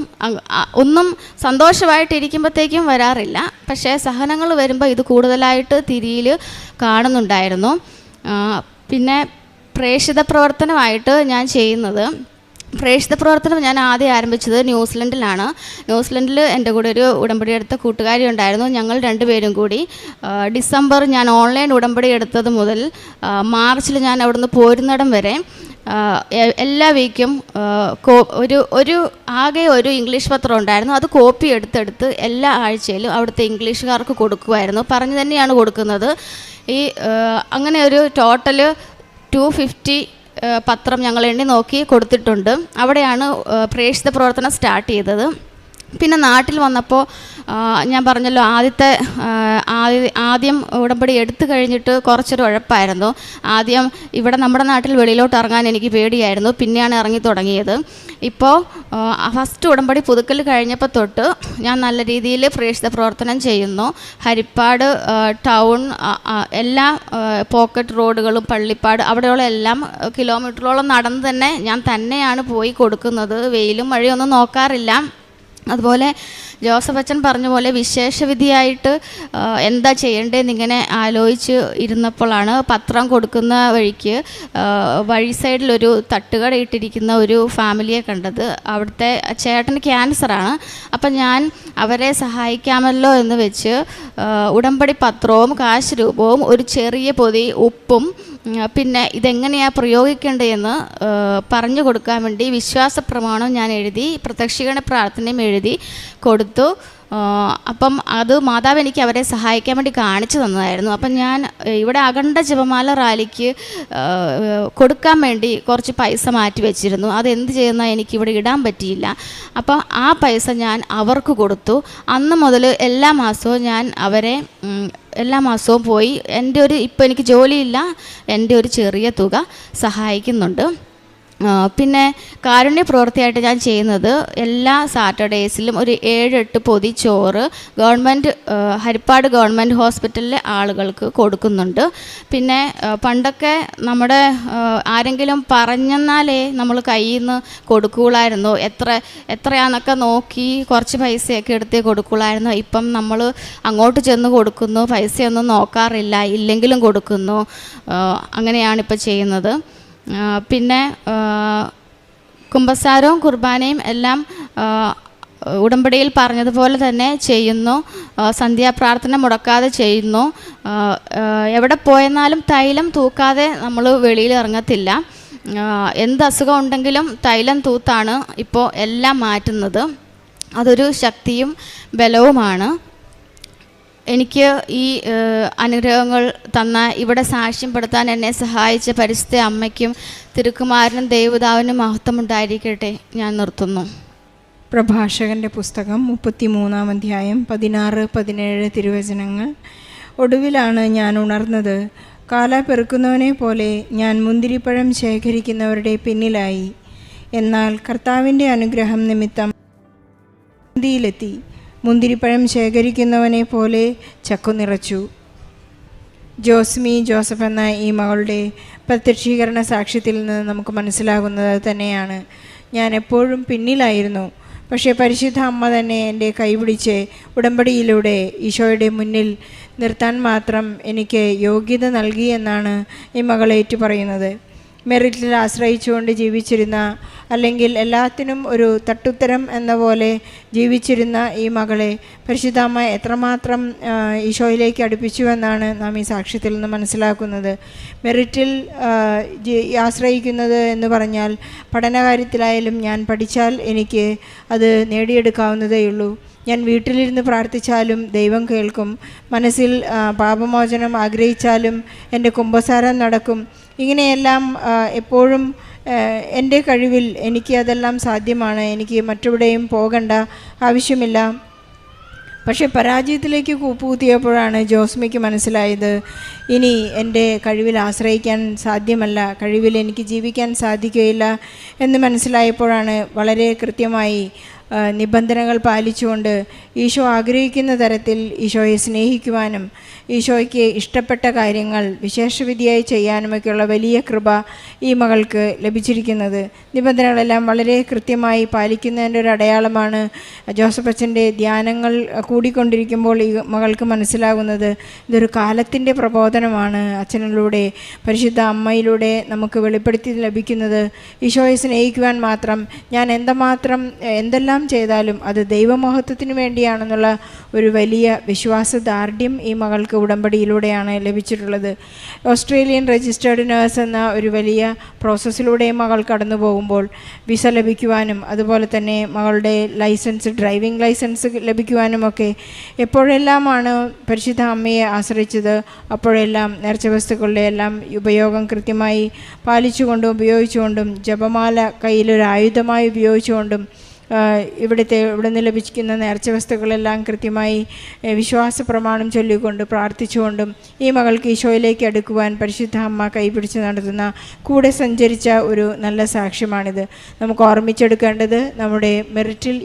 ഒന്നും സന്തോഷമായിട്ടിരിക്കുമ്പോഴത്തേക്കും വരാറില്ല, പക്ഷേ സഹനങ്ങൾ വരുമ്പോൾ ഇത് കൂടുതലായിട്ട് തിരിയിൽ കാണുന്നുണ്ടായിരുന്നു. പിന്നെ പ്രേക്ഷിത പ്രവർത്തനമായിട്ട് ഞാൻ ചെയ്യുന്നത്, പ്രേക്ഷിത പ്രവർത്തനം ഞാൻ ആദ്യം ആരംഭിച്ചത് ന്യൂസിലൻഡിലാണ്. ന്യൂസിലൻഡിൽ എൻ്റെ കൂടെ ഒരു ഉടമ്പടി എടുത്ത കൂട്ടുകാരി ഉണ്ടായിരുന്നു. ഞങ്ങൾ 2 പേരും കൂടി ഡിസംബർ ഞാൻ ഓൺലൈൻ ഉടമ്പടി എടുത്തത് മുതൽ മാർച്ചിൽ ഞാൻ അവിടുന്ന് പോരുന്നിടം വരെ എല്ലാ വീക്കും ആകെ ഒരു ഇംഗ്ലീഷ് പത്രം ഉണ്ടായിരുന്നു. അത് കോപ്പി എടുത്തെടുത്ത് എല്ലാ ആഴ്ചയിലും അവിടുത്തെ ഇംഗ്ലീഷുകാർക്ക് കൊടുക്കുമായിരുന്നു. പറഞ്ഞു തന്നെയാണ് കൊടുക്കുന്നത്. അങ്ങനെ ഒരു ടോട്ടൽ 250 പത്രം ഞങ്ങൾ എണ്ണി നോക്കി കൊടുത്തിട്ടുണ്ട്. അവിടെയാണ് പ്രേക്ഷിത പ്രവർത്തനം സ്റ്റാർട്ട് ചെയ്തത്. പിന്നെ നാട്ടിൽ വന്നപ്പോൾ ഞാൻ പറഞ്ഞല്ലോ, ആദ്യം ഉടമ്പടി എടുത്തു കഴിഞ്ഞിട്ട് കുറച്ചൊരു ഉഴപ്പായിരുന്നു. ആദ്യം ഇവിടെ നമ്മുടെ നാട്ടിൽ വെളിയിലോട്ട് ഇറങ്ങാൻ എനിക്ക് പേടിയായിരുന്നു. പിന്നെയാണ് ഇറങ്ങി തുടങ്ങിയത്. ഇപ്പോൾ ഫസ്റ്റ് ഉടമ്പടി പുതുക്കൽ കഴിഞ്ഞപ്പോൾ തൊട്ട് ഞാൻ നല്ല രീതിയിൽ പ്രേക്ഷിത പ്രവർത്തനം ചെയ്യുന്നു. ഹരിപ്പാട് ടൗൺ, എല്ലാ പോക്കറ്റ് റോഡുകളും, പള്ളിപ്പാട്, അവിടെയുള്ള എല്ലാം കിലോമീറ്ററോളം നടന്ന് തന്നെ ഞാൻ തന്നെയാണ് പോയി കൊടുക്കുന്നത്. വെയിലും മഴയൊന്നും നോക്കാറില്ല. അതുപോലെ ജോസഫ് അച്ഛൻ പറഞ്ഞ പോലെ വിശേഷവിധിയായിട്ട് എന്താ ചെയ്യേണ്ടതെന്നിങ്ങനെ ആലോചിച്ച് ഇരുന്നപ്പോഴാണ് പത്രം കൊടുക്കുന്ന വഴിക്ക് വഴി സൈഡിലൊരു തട്ടുകട ഇട്ടിരിക്കുന്ന ഒരു ഫാമിലിയെ കണ്ടത്. അവിടുത്തെ ചേട്ടന് ക്യാൻസറാണ്. അപ്പം ഞാൻ അവരെ സഹായിക്കാമല്ലോ എന്ന് വെച്ച് ഉടമ്പടി പത്രവും കാശ് രൂപവും ഒരു ചെറിയ പൊതി ഉപ്പും പിന്നെ ഇതെങ്ങനെയാണ് പ്രയോഗിക്കേണ്ടതെന്ന് പറഞ്ഞു കൊടുക്കാൻ വേണ്ടി വിശ്വാസ പ്രമാണം ഞാൻ എഴുതി, പ്രത്യക്ഷീകരണ പ്രാർത്ഥനയും എഴുതി കൊടുത്തു. അപ്പം അത് മാതാവ് എനിക്ക് അവരെ സഹായിക്കാൻ വേണ്ടി കാണിച്ചു തന്നതായിരുന്നു. അപ്പം ഞാൻ ഇവിടെ അഖണ്ഡ ജപമാല റാലിക്ക് കൊടുക്കാൻ വേണ്ടി കുറച്ച് പൈസ മാറ്റി വെച്ചിരുന്നു. അതെന്ത് ചെയ്യുന്ന എനിക്കിവിടെ ഇടാൻ പറ്റിയില്ല. അപ്പം ആ പൈസ ഞാൻ അവർക്ക് കൊടുത്തു. അന്ന് മുതൽ എല്ലാ മാസവും ഞാൻ അവരെ എല്ലാ മാസവും പോയി ഇപ്പോൾ എനിക്ക് ജോലിയില്ല, എൻ്റെ ഒരു ചെറിയ തുക സഹായിക്കുന്നുണ്ട്. പിന്നെ കാരുണ്യ പ്രവൃത്തിയായിട്ട് ഞാൻ ചെയ്യുന്നത് എല്ലാ സാറ്റർഡേയ്സിലും ഒരു 7-8 പൊതി ചോറ് ഹരിപ്പാട് ഗവൺമെൻറ് ഹോസ്പിറ്റലിലെ ആളുകൾക്ക് കൊടുക്കുന്നുണ്ട്. പിന്നെ പണ്ടൊക്കെ നമ്മുടെ ആരെങ്കിലും പറഞ്ഞെന്നാലേ നമ്മൾ കയ്യിൽ നിന്ന് കൊടുക്കുകയുള്ളായിരുന്നു. എത്രയാണെന്നൊക്കെ നോക്കി കുറച്ച് പൈസയൊക്കെ എടുത്തേ കൊടുക്കുകയുള്ളായിരുന്നു. ഇപ്പം നമ്മൾ അങ്ങോട്ട് ചെന്ന് കൊടുക്കുന്നു, പൈസയൊന്നും നോക്കാറില്ല, ഇല്ലെങ്കിലും കൊടുക്കുന്നു. അങ്ങനെയാണിപ്പോൾ ചെയ്യുന്നത്. പിന്നെ കുമ്പസാരവും കുർബാനയും എല്ലാം ഉടമ്പടിയിൽ പറഞ്ഞതുപോലെ തന്നെ ചെയ്യുന്നു. സന്ധ്യാപ്രാർത്ഥന മുടക്കാതെ ചെയ്യുന്നു. എവിടെ പോയെന്നാലും തൈലം തൂക്കാതെ നമ്മൾ വെളിയിൽ ഇറങ്ങത്തില്ല. എന്ത് അസുഖം ഉണ്ടെങ്കിലും തൈലം തൂത്താണ് ഇപ്പോൾ എല്ലാം മാറ്റുന്നത്. അതൊരു ശക്തിയും ബലവുമാണ്. എനിക്ക് ഈ അനുഗ്രഹങ്ങൾ തന്ന, ഇവിടെ സാക്ഷ്യപ്പെടുത്താൻ എന്നെ സഹായിച്ച പരിശുദ്ധ അമ്മയ്ക്കും തിരുക്കുമാരനും ദേവതാവിനും മഹത്വമുണ്ടായിരിക്കട്ടെ. ഞാൻ നിർത്തുന്നു. പ്രഭാഷകൻ്റെ പുസ്തകം 33-ാം അധ്യായം 16-17 തിരുവചനങ്ങൾ. ഒടുവിലാണ് ഞാൻ ഉണർന്നത്. കാല പെറുക്കുന്നവനെ പോലെ ഞാൻ മുന്തിരിപ്പഴം ശേഖരിക്കുന്നവരുടെ പിന്നിലായി. എന്നാൽ കർത്താവിൻ്റെ അനുഗ്രഹം നിമിത്തം ിലെത്തി. മുന്തിരിപ്പഴം ശേഖരിക്കുന്നവനെ പോലെ ചക്കു നിറച്ചു. ജോസ്മി ജോസഫ് എന്ന ഈ മകളുടെ പ്രത്യക്ഷീകരണ സാക്ഷ്യത്തിൽ നിന്ന് നമുക്ക് മനസ്സിലാകുന്നത് തന്നെയാണ്. ഞാൻ എപ്പോഴും പിന്നിലായിരുന്നു. പക്ഷേ പരിശുദ്ധ അമ്മ തന്നെ എൻ്റെ കൈപിടിച്ച് ഉടമ്പടിയിലൂടെ ഈശോയുടെ മുന്നിൽ നിർത്താൻ മാത്രം എനിക്ക് യോഗ്യത നൽകി എന്നാണ് ഈ മകൾ ഏറ്റു പറയുന്നത്. മെറിറ്റിൽ ആശ്രയിച്ചുകൊണ്ട് ജീവിച്ചിരുന്ന, അല്ലെങ്കിൽ എല്ലാത്തിനും ഒരു തട്ടുത്തരം എന്ന പോലെ ജീവിച്ചിരുന്ന ഈ മകളെ പരിശുദ്ധാമ്മ എത്രമാത്രം ഈശോയിലേക്ക് അടുപ്പിച്ചുവെന്നാണ് നാം ഈ സാക്ഷ്യത്തിൽ നിന്ന് മനസ്സിലാക്കുന്നത്. മെറിറ്റിൽ ആശ്രയിക്കുന്നത് എന്ന് പറഞ്ഞാൽ പഠനകാര്യത്തിലായാലും ഞാൻ പഠിച്ചാൽ എനിക്ക് അത് നേടിയെടുക്കാവുന്നതേയുള്ളൂ. ഞാൻ വീട്ടിലിരുന്ന് പ്രാർത്ഥിച്ചാലും ദൈവം കേൾക്കും. മനസ്സിൽ പാപമോചനം ആഗ്രഹിച്ചാലും എൻ്റെ കുമ്പസാരം നടക്കും. ഇങ്ങനെയെല്ലാം എപ്പോഴും എൻ്റെ കഴിവിൽ എനിക്ക് അതെല്ലാം സാധ്യമാണ്. എനിക്ക് മറ്റെവിടെയും പോകേണ്ട ആവശ്യമില്ല. പക്ഷേ പരാജയത്തിലേക്ക് കൂപ്പുകുത്തിയപ്പോഴാണ് ജോസ്മിക്ക് മനസ്സിലായത്, ഇനി എൻ്റെ കഴിവിൽ ആശ്രയിക്കാൻ സാധ്യമല്ല, കഴിവിൽ എനിക്ക് ജീവിക്കാൻ സാധിക്കുകയില്ല എന്ന് മനസ്സിലായപ്പോഴാണ് വളരെ കൃത്യമായി നിബന്ധനകൾ പാലിച്ചുകൊണ്ട് ഈശോ ആഗ്രഹിക്കുന്ന തരത്തിൽ ഈശോയെ സ്നേഹിക്കുവാനും ഈശോയ്ക്ക് ഇഷ്ടപ്പെട്ട കാര്യങ്ങൾ വിശേഷവിധിയായി ചെയ്യാനുമൊക്കെയുള്ള വലിയ കൃപ ഈ മകൾക്ക് ലഭിച്ചിരിക്കുന്നത്. നിബന്ധനകളെല്ലാം വളരെ കൃത്യമായി പാലിക്കുന്നതിൻ്റെ ഒരു അടയാളമാണ്. ജോസഫ് അച്ഛൻ്റെ ധ്യാനങ്ങൾ കൂടിക്കൊണ്ടിരിക്കുമ്പോൾ ഈ മകൾക്ക് മനസ്സിലാകുന്നത് ഇതൊരു കാലത്തിൻ്റെ പ്രബോധനമാണ്. അച്ഛനിലൂടെ പരിശുദ്ധ അമ്മയിലൂടെ നമുക്ക് വെളിപ്പെടുത്തി ലഭിക്കുന്നത് ഈശോയെ സ്നേഹിക്കുവാൻ മാത്രം, ഞാൻ എന്തെല്ലാം ചെയ്താലും അത് ദൈവമഹത്വത്തിന് വേണ്ടിയാണെന്നുള്ള ഒരു വലിയ വിശ്വാസദാർഢ്യം ഈ മകൾക്ക് ഉടമ്പടിയിലൂടെയാണ് ലഭിച്ചിട്ടുള്ളത്. ഓസ്ട്രേലിയൻ രജിസ്റ്റേർഡ് നേഴ്സ് എന്ന ഒരു വലിയ പ്രോസസ്സിലൂടെ മകൾ കടന്നു പോകുമ്പോൾ വിസ ലഭിക്കുവാനും അതുപോലെ തന്നെ മകളുടെ ഡ്രൈവിംഗ് ലൈസൻസ് ലഭിക്കുവാനുമൊക്കെ എപ്പോഴെല്ലാമാണ് പരിശുദ്ധ അമ്മയെ ആശ്രയിച്ചത്, അപ്പോഴെല്ലാം നേർച്ച വസ്തുക്കളുടെ എല്ലാം ഉപയോഗം കൃത്യമായി പാലിച്ചുകൊണ്ടും ഉപയോഗിച്ചുകൊണ്ടും ജപമാല കയ്യിലൊരു ആയുധമായി ഉപയോഗിച്ചുകൊണ്ടും ഇവിടെ നിന്ന് ലഭിക്കുന്ന നേർച്ച വസ്തുക്കളെല്ലാം കൃത്യമായി വിശ്വാസ പ്രമാണം ചൊല്ലിക്കൊണ്ട് പ്രാർത്ഥിച്ചുകൊണ്ടും ഈ മകൾക്ക് ഈശോയിലേക്ക് അടുക്കുവാൻ പരിശുദ്ധ അമ്മ കൈപിടിച്ച് നടത്തുന്ന, കൂടെ സഞ്ചരിച്ച ഒരു നല്ല സാക്ഷ്യമാണിത്. നമുക്ക് ഓർമ്മിച്ചെടുക്കേണ്ടത് നമ്മുടെ മെറിറ്റിൽ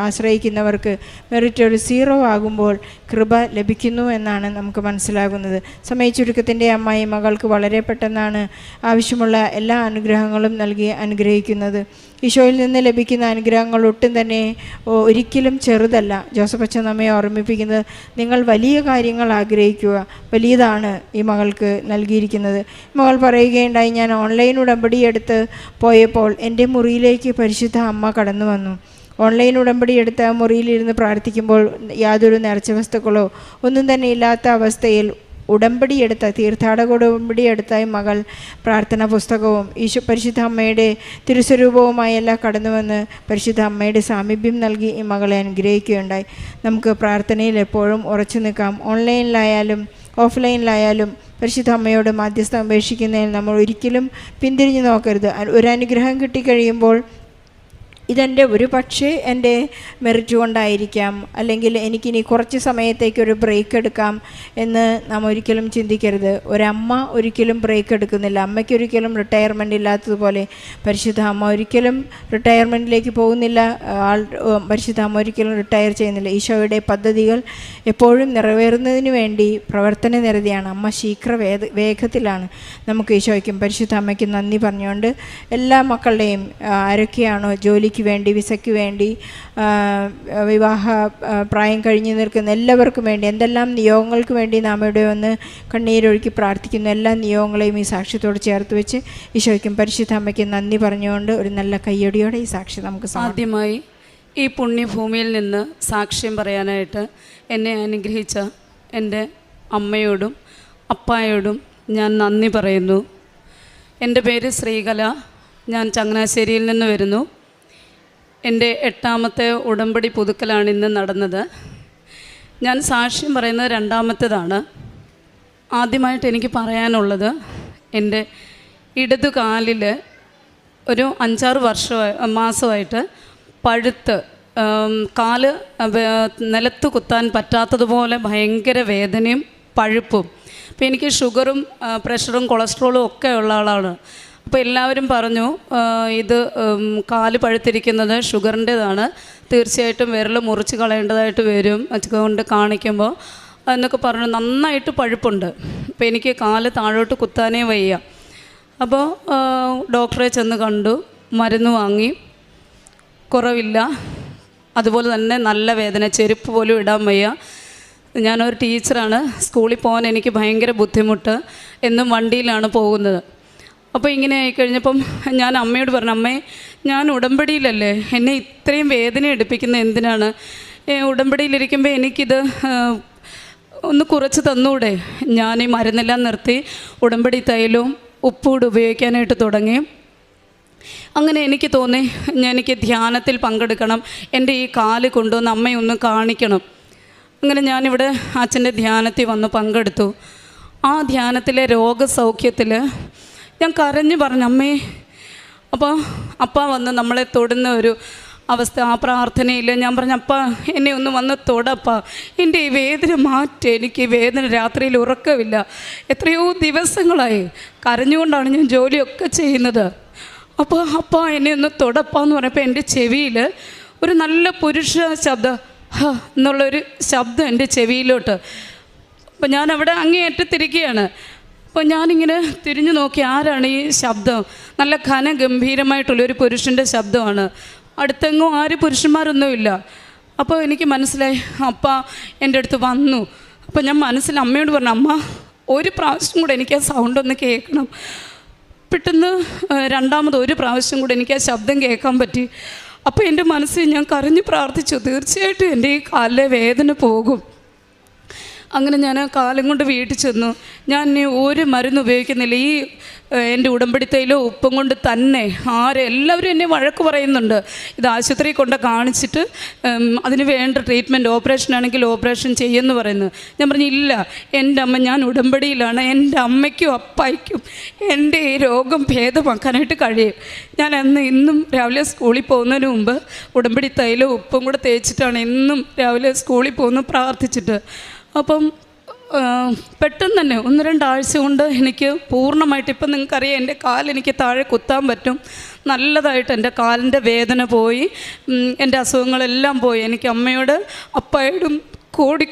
ആശ്രയിക്കുന്നവർക്ക് മെറിറ്റ് ഒരു 0 ആകുമ്പോൾ കൃപ ലഭിക്കുന്നു എന്നാണ് നമുക്ക് മനസ്സിലാകുന്നത്. സമയച്ചുരുക്കത്തിൻ്റെ അമ്മ ഈ മകൾക്ക് വളരെ പെട്ടെന്നാണ് ആവശ്യമുള്ള എല്ലാ അനുഗ്രഹങ്ങളും നൽകി അനുഗ്രഹിക്കുന്നത്. ഈശോയിൽ നിന്ന് ലഭിക്കുന്ന അനുഗ്രഹങ്ങൾ ഒട്ടും തന്നെ ഒരിക്കലും ചെറുതല്ല. ജോസഫ് അച്ഛൻ നമ്മെ ഓർമ്മിപ്പിക്കുന്നത്, നിങ്ങൾ വലിയ കാര്യങ്ങൾ ആഗ്രഹിക്കുക, വലിയതാണ് ഈ മകൾക്ക് നൽകിയിരിക്കുന്നത്. മകൾ പറയുകയുണ്ടായി, ഞാൻ ഓൺലൈൻ ഉടമ്പടി എടുത്ത് പോയപ്പോൾ എൻ്റെ മുറിയിലേക്ക് പരിശുദ്ധ അമ്മ കടന്നു വന്നു. ഓൺലൈൻ ഉടമ്പടി എടുത്ത മുറിയിലിരുന്ന് പ്രാർത്ഥിക്കുമ്പോൾ യാതൊരു നേർച്ച വസ്തുക്കളോ ഒന്നും തന്നെ ഇല്ലാത്ത അവസ്ഥയിൽ തീർത്ഥാടക ഉടമ്പടി എടുത്ത മകൾ പ്രാർത്ഥന പുസ്തകവും പരിശുദ്ധ അമ്മയുടെ തിരുസ്വരൂപവുമായെല്ലാം കടന്നു വന്ന് പരിശുദ്ധ അമ്മയുടെ സാമീപ്യം നൽകി ഈ മകളെ അനുഗ്രഹിക്കുകയുണ്ടായി. നമുക്ക് പ്രാർത്ഥനയിൽ എപ്പോഴും ഉറച്ചു നിൽക്കാം. ഓൺലൈനിലായാലും ഓഫ്ലൈനിലായാലും പരിശുദ്ധ അമ്മയോട് മാധ്യസ്ഥം അപേക്ഷിക്കുന്നതിൽ നമ്മൾ ഒരിക്കലും പിന്തിരിഞ്ഞു നോക്കരുത്. ഒരു അനുഗ്രഹം കിട്ടിക്കഴിയുമ്പോൾ ഇതെൻ്റെ ഒരു പക്ഷേ എൻ്റെ മെറിറ്റ് കൊണ്ടായിരിക്കാം, അല്ലെങ്കിൽ എനിക്കിനി കുറച്ച് സമയത്തേക്കൊരു ബ്രേക്ക് എടുക്കാം എന്ന് നാം ഒരിക്കലും ചിന്തിക്കരുത്. ഒരമ്മ ഒരിക്കലും ബ്രേക്ക് എടുക്കുന്നില്ല. അമ്മയ്ക്കൊരിക്കലും റിട്ടയർമെൻ്റ് ഇല്ലാത്തതുപോലെ പരിശുദ്ധ അമ്മ ഒരിക്കലും റിട്ടയർമെൻറ്റിലേക്ക് പോകുന്നില്ല. പരിശുദ്ധ അമ്മ ഒരിക്കലും റിട്ടയർ ചെയ്യുന്നില്ല. ഈശോയുടെ പദ്ധതികൾ എപ്പോഴും നിറവേറുന്നതിന് വേണ്ടി പ്രവർത്തന നിരതിയാണ്. അമ്മ വേഗത്തിലാണ്. നമുക്ക് ഈശോയ്ക്കും പരിശുദ്ധ അമ്മയ്ക്കും നന്ദി പറഞ്ഞുകൊണ്ട് എല്ലാ മക്കളുടെയും ആരൊക്കെയാണോ ജോലിക്ക് വേണ്ടി, വിസയ്ക്ക് വേണ്ടി, വിവാഹ പ്രായം കഴിഞ്ഞു നിൽക്കുന്ന എല്ലാവർക്കും വേണ്ടി, എന്തെല്ലാം നിയോഗങ്ങൾക്ക് വേണ്ടി നാം ഇവിടെ വന്ന് കണ്ണീരൊഴുക്കി പ്രാർത്ഥിക്കുന്ന എല്ലാ നിയോഗങ്ങളെയും ഈ സാക്ഷ്യത്തോട് ചേർത്ത് വെച്ച് ഈശോയ്ക്കും പരിശുദ്ധ അമ്മയ്ക്കും നന്ദി പറഞ്ഞുകൊണ്ട് ഒരു നല്ല കയ്യടിയോടെ ഈ സാക്ഷ്യം നമുക്ക് ആദ്യമായി ഈ പുണ്യഭൂമിയിൽ നിന്ന് സാക്ഷ്യം പറയാനായിട്ട് എന്നെ അനുഗ്രഹിച്ച എൻ്റെ അമ്മയോടും അപ്പായോടും ഞാൻ നന്ദി പറയുന്നു. എൻ്റെ പേര് ശ്രീകല. ഞാൻ ചങ്ങനാശ്ശേരിയിൽ നിന്ന് വരുന്നു. എൻ്റെ 8ാമത്തെ ഉടമ്പടി പുതുക്കലാണ് ഇന്ന് നടന്നത്. ഞാൻ സാക്ഷ്യം പറയുന്നത് 2ാമത്തേതാണ്. ആദ്യമായിട്ട് എനിക്ക് പറയാനുള്ളത്, എൻ്റെ ഇടതു കാലിൽ ഒരു 5-6 മാസമായിട്ട് പഴുത്ത് കാല് നിലത്ത് കുത്താൻ പറ്റാത്തതുപോലെ ഭയങ്കര വേദനയും പഴുപ്പും. അപ്പോൾ എനിക്ക് ഷുഗറും പ്രഷറും കൊളസ്ട്രോളും ഒക്കെ ഉള്ള ആളാണ്. അപ്പോൾ എല്ലാവരും പറഞ്ഞു ഇത് കാല് പഴുത്തിരിക്കുന്നത് ഷുഗറിൻ്റേതാണ്, തീർച്ചയായിട്ടും വിരൽ മുറിച്ച് കളയേണ്ടതായിട്ട് വരും കൊണ്ട് കാണിക്കുമ്പോൾ എന്നൊക്കെ പറഞ്ഞു. നന്നായിട്ട് പഴുപ്പുണ്ട്. അപ്പോൾ എനിക്ക് കാല് താഴോട്ട് കുത്താനേ വയ്യ. അപ്പോൾ ഡോക്ടറെ ചെന്ന് കണ്ടു, മരുന്ന് വാങ്ങി, കുറവില്ല. അതുപോലെ തന്നെ നല്ല വേദന, ചെരുപ്പ് പോലും ഇടാൻ വയ്യ. ഞാനൊരു ടീച്ചറാണ്, സ്കൂളിൽ പോകാൻ എനിക്ക് ഭയങ്കര ബുദ്ധിമുട്ട്, എന്നും വണ്ടിയിലാണ് പോകുന്നത്. അപ്പോൾ ഇങ്ങനെ ആയിക്കഴിഞ്ഞപ്പം ഞാൻ അമ്മയോട് പറഞ്ഞു, അമ്മേ ഞാൻ ഉടമ്പടിയിലല്ലേ, എന്നെ ഇത്രയും വേദന എടുപ്പിക്കുന്നത് എന്തിനാണ്? ഉടമ്പടിയിലിരിക്കുമ്പോൾ എനിക്കിത് ഒന്ന് കുറച്ച് തന്നൂടെ? ഞാൻ ഈ മരുന്നെല്ലാം നിർത്തി ഉടമ്പടി തൈലവും ഉപ്പൂടെ ഉപയോഗിക്കാനായിട്ട് തുടങ്ങി. അങ്ങനെ എനിക്ക് തോന്നി എനിക്ക് ധ്യാനത്തിൽ പങ്കെടുക്കണം, എൻ്റെ ഈ കാല് കൊണ്ടുവന്ന് അമ്മയൊന്ന് കാണിക്കണം. അങ്ങനെ ഞാനിവിടെ അച്ഛൻ്റെ ധ്യാനത്തിൽ വന്ന് പങ്കെടുത്തു. ആ ധ്യാനത്തിലെ രോഗസൗഖ്യത്തിൽ ഞാൻ കരഞ്ഞു പറഞ്ഞു, അമ്മേ. അപ്പോൾ അപ്പ വന്ന് നമ്മളെ തൊടുന്ന ഒരു അവസ്ഥ, ആ പ്രാർത്ഥനയിൽ ഞാൻ പറഞ്ഞു, അപ്പ എന്നെ ഒന്ന് വന്ന് തൊടപ്പ, എൻ്റെ ഈ വേദന മാറ്റി, എനിക്ക് ഈ വേദന രാത്രിയിൽ ഉറക്കമില്ല, എത്രയോ ദിവസങ്ങളായി കരഞ്ഞുകൊണ്ടാണ് ഞാൻ ജോലിയൊക്കെ ചെയ്യുന്നത്. അപ്പോൾ അപ്പ എന്നെ ഒന്ന് തൊടപ്പാന്ന് പറഞ്ഞപ്പോൾ എൻ്റെ ചെവിയിൽ ഒരു നല്ല പുരുഷ ശബ്ദം, ഹ എന്നുള്ളൊരു ശബ്ദം എൻ്റെ ചെവിയിലോട്ട്. അപ്പോൾ ഞാനവിടെ അങ്ങേയറ്റത്തിരിക്കുകയാണ്. അപ്പോൾ ഞാനിങ്ങനെ തിരിഞ്ഞു നോക്കി, ആരാണ് ഈ ശബ്ദം? നല്ല ഘനഗംഭീരമായിട്ടുള്ളൊരു പുരുഷൻ്റെ ശബ്ദമാണ്. അടുത്തെങ്ങും ആരും പുരുഷന്മാരൊന്നുമില്ല. അപ്പോൾ എനിക്ക് മനസ്സിലായി അപ്പ എൻ്റെ അടുത്ത് വന്നു. അപ്പോൾ ഞാൻ മനസ്സിൽ അമ്മയോട് പറഞ്ഞു, അമ്മ ഒരു പ്രാവശ്യം കൂടെ എനിക്ക് ആ സൗണ്ടൊന്ന് കേൾക്കണം. പെട്ടെന്ന് 2ാമത് ഒരു പ്രാവശ്യം കൂടെ എനിക്ക് ആ ശബ്ദം കേൾക്കാൻ പറ്റി. അപ്പോൾ എൻ്റെ മനസ്സിൽ ഞാൻ കരഞ്ഞ് പ്രാർത്ഥിച്ചു, തീർച്ചയായിട്ടും എൻ്റെ ഈ കാലിലെ വേദന പോകും. അങ്ങനെ ഞാൻ കാലം കൊണ്ട് വീട്ടിൽ ചെന്നു. ഞാൻ ഇനി ഒരു മരുന്ന് ഉപയോഗിക്കുന്നില്ല, ഈ എൻ്റെ ഉടമ്പടിത്തയിലോ ഉപ്പും കൊണ്ട് തന്നെ എല്ലാവരും എന്നെ വഴക്ക് പറയുന്നുണ്ട്. ഇത് ആശുപത്രി കൊണ്ട് കാണിച്ചിട്ട് അതിന് വേണ്ട ട്രീറ്റ്മെൻറ്റ്, ഓപ്പറേഷൻ ആണെങ്കിൽ ഓപ്പറേഷൻ ചെയ്യുമെന്ന് പറയുന്നു. ഞാൻ പറഞ്ഞു, ഇല്ല എൻ്റെ അമ്മ, ഞാൻ ഉടമ്പടിയിലാണ്, എൻ്റെ അമ്മയ്ക്കും അപ്പായ്ക്കും എൻ്റെ ഈ രോഗം ഭേദമാക്കാനായിട്ട് കഴിയും. ഞാൻ ഇന്നും രാവിലെ സ്കൂളിൽ പോകുന്നതിന് മുമ്പ് ഉടമ്പടി തൈലോ ഉപ്പും കൂടെ തേച്ചിട്ടാണ് എന്നും രാവിലെ സ്കൂളിൽ പോകുന്നു പ്രാർത്ഥിച്ചിട്ട്. അപ്പം പെട്ടെന്ന് തന്നെ 1-2 ആഴ്ച കൊണ്ട് എനിക്ക് പൂർണ്ണമായിട്ട്, ഇപ്പം നിങ്ങൾക്കറിയാം, എൻ്റെ കാലെനിക്ക് താഴെ കുത്താൻ പറ്റും. നല്ലതായിട്ട് എൻ്റെ കാലിൻ്റെ വേദന പോയി, എൻ്റെ അസുഖങ്ങളെല്ലാം പോയി. എനിക്ക് അമ്മയോട് അപ്പായോടും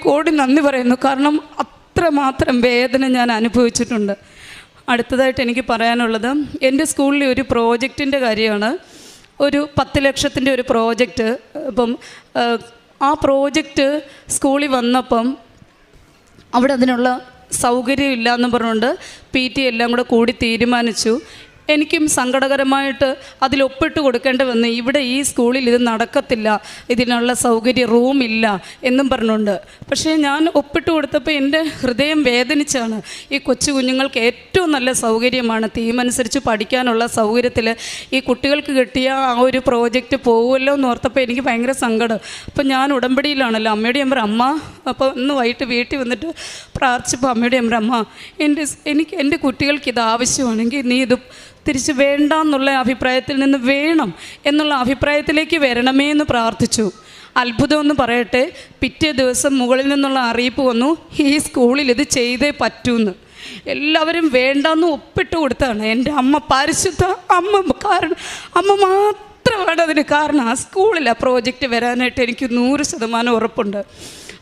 കോടി നന്ദി പറയുന്നു. കാരണം അത്രമാത്രം വേദന ഞാൻ അനുഭവിച്ചിട്ടുണ്ട്. അടുത്തതായിട്ട് എനിക്ക് പറയാനുള്ളത്, എൻ്റെ സ്കൂളിൽ ഒരു പ്രോജക്റ്റിൻ്റെ കാര്യമാണ്. ഒരു 10 ലക്ഷത്തിൻ്റെ ഒരു പ്രോജക്റ്റ്. അപ്പം ആ പ്രോജക്റ്റ് സ്കൂളിൽ വന്നപ്പം അവിടെ അതിനുള്ള സൗകര്യം ഇല്ലയെന്ന് പറഞ്ഞുകൊണ്ട് PT എല്ലാം കൂടി തീരുമാനിച്ചു. എനിക്കും സങ്കടകരമായിട്ട് അതിൽ ഒപ്പിട്ട് കൊടുക്കേണ്ടി വന്നു. ഇവിടെ ഈ സ്കൂളിൽ ഇത് നടക്കത്തില്ല, ഇതിനുള്ള സൗകര്യം റൂമില്ല എന്നും പറഞ്ഞുകൊണ്ട്. പക്ഷേ ഞാൻ ഒപ്പിട്ട് കൊടുത്തപ്പോൾ എൻ്റെ ഹൃദയം വേദനിച്ചാണ്. ഈ കൊച്ചു കുഞ്ഞുങ്ങൾക്ക് ഏറ്റവും നല്ല സൗകര്യമാണ്, തീമനുസരിച്ച് പഠിക്കാനുള്ള സൗകര്യത്തിൽ ഈ കുട്ടികൾക്ക് കിട്ടിയ ആ ഒരു പ്രോജക്റ്റ് പോകുമല്ലോ എന്ന് ഓർത്തപ്പോൾ എനിക്ക് ഭയങ്കര സങ്കടം. അപ്പോൾ ഞാൻ ഉടമ്പടിയിലാണല്ലോ, അമ്മയോട് ഞാൻ പറയും, അമ്മ. അപ്പോൾ ഇന്ന് വൈകിട്ട് വീട്ടിൽ വന്നിട്ട് പ്രാർത്ഥിച്ചപ്പോൾ അമ്മയോട് ഞാൻ പറയും, അമ്മ എനിക്ക് എൻ്റെ കുട്ടികൾക്ക് ഇത് ആവശ്യമാണെങ്കിൽ നീ ഇത് തിരിച്ച് വേണ്ട എന്നുള്ള അഭിപ്രായത്തിൽ നിന്ന് വേണം എന്നുള്ള അഭിപ്രായത്തിലേക്ക് വരണമേ എന്ന് പ്രാർത്ഥിച്ചു. അത്ഭുതമെന്ന് പറയട്ടെ, പിറ്റേ ദിവസം മുകളിൽ നിന്നുള്ള അറിയിപ്പ് വന്നു, ഈ സ്കൂളിൽ ഇത് ചെയ്തേ പറ്റൂന്ന്. എല്ലാവരും വേണ്ടെന്ന് ഒപ്പിട്ട് കൊടുത്താണ്. എൻ്റെ അമ്മ, പരിശുദ്ധ അമ്മ കാരണം, അമ്മ മാത്രമാണ് അതിന് കാരണം. ആ സ്കൂളിൽ ആ പ്രോജക്റ്റ് വരാനായിട്ട് എനിക്ക് 100% ഉറപ്പുണ്ട്.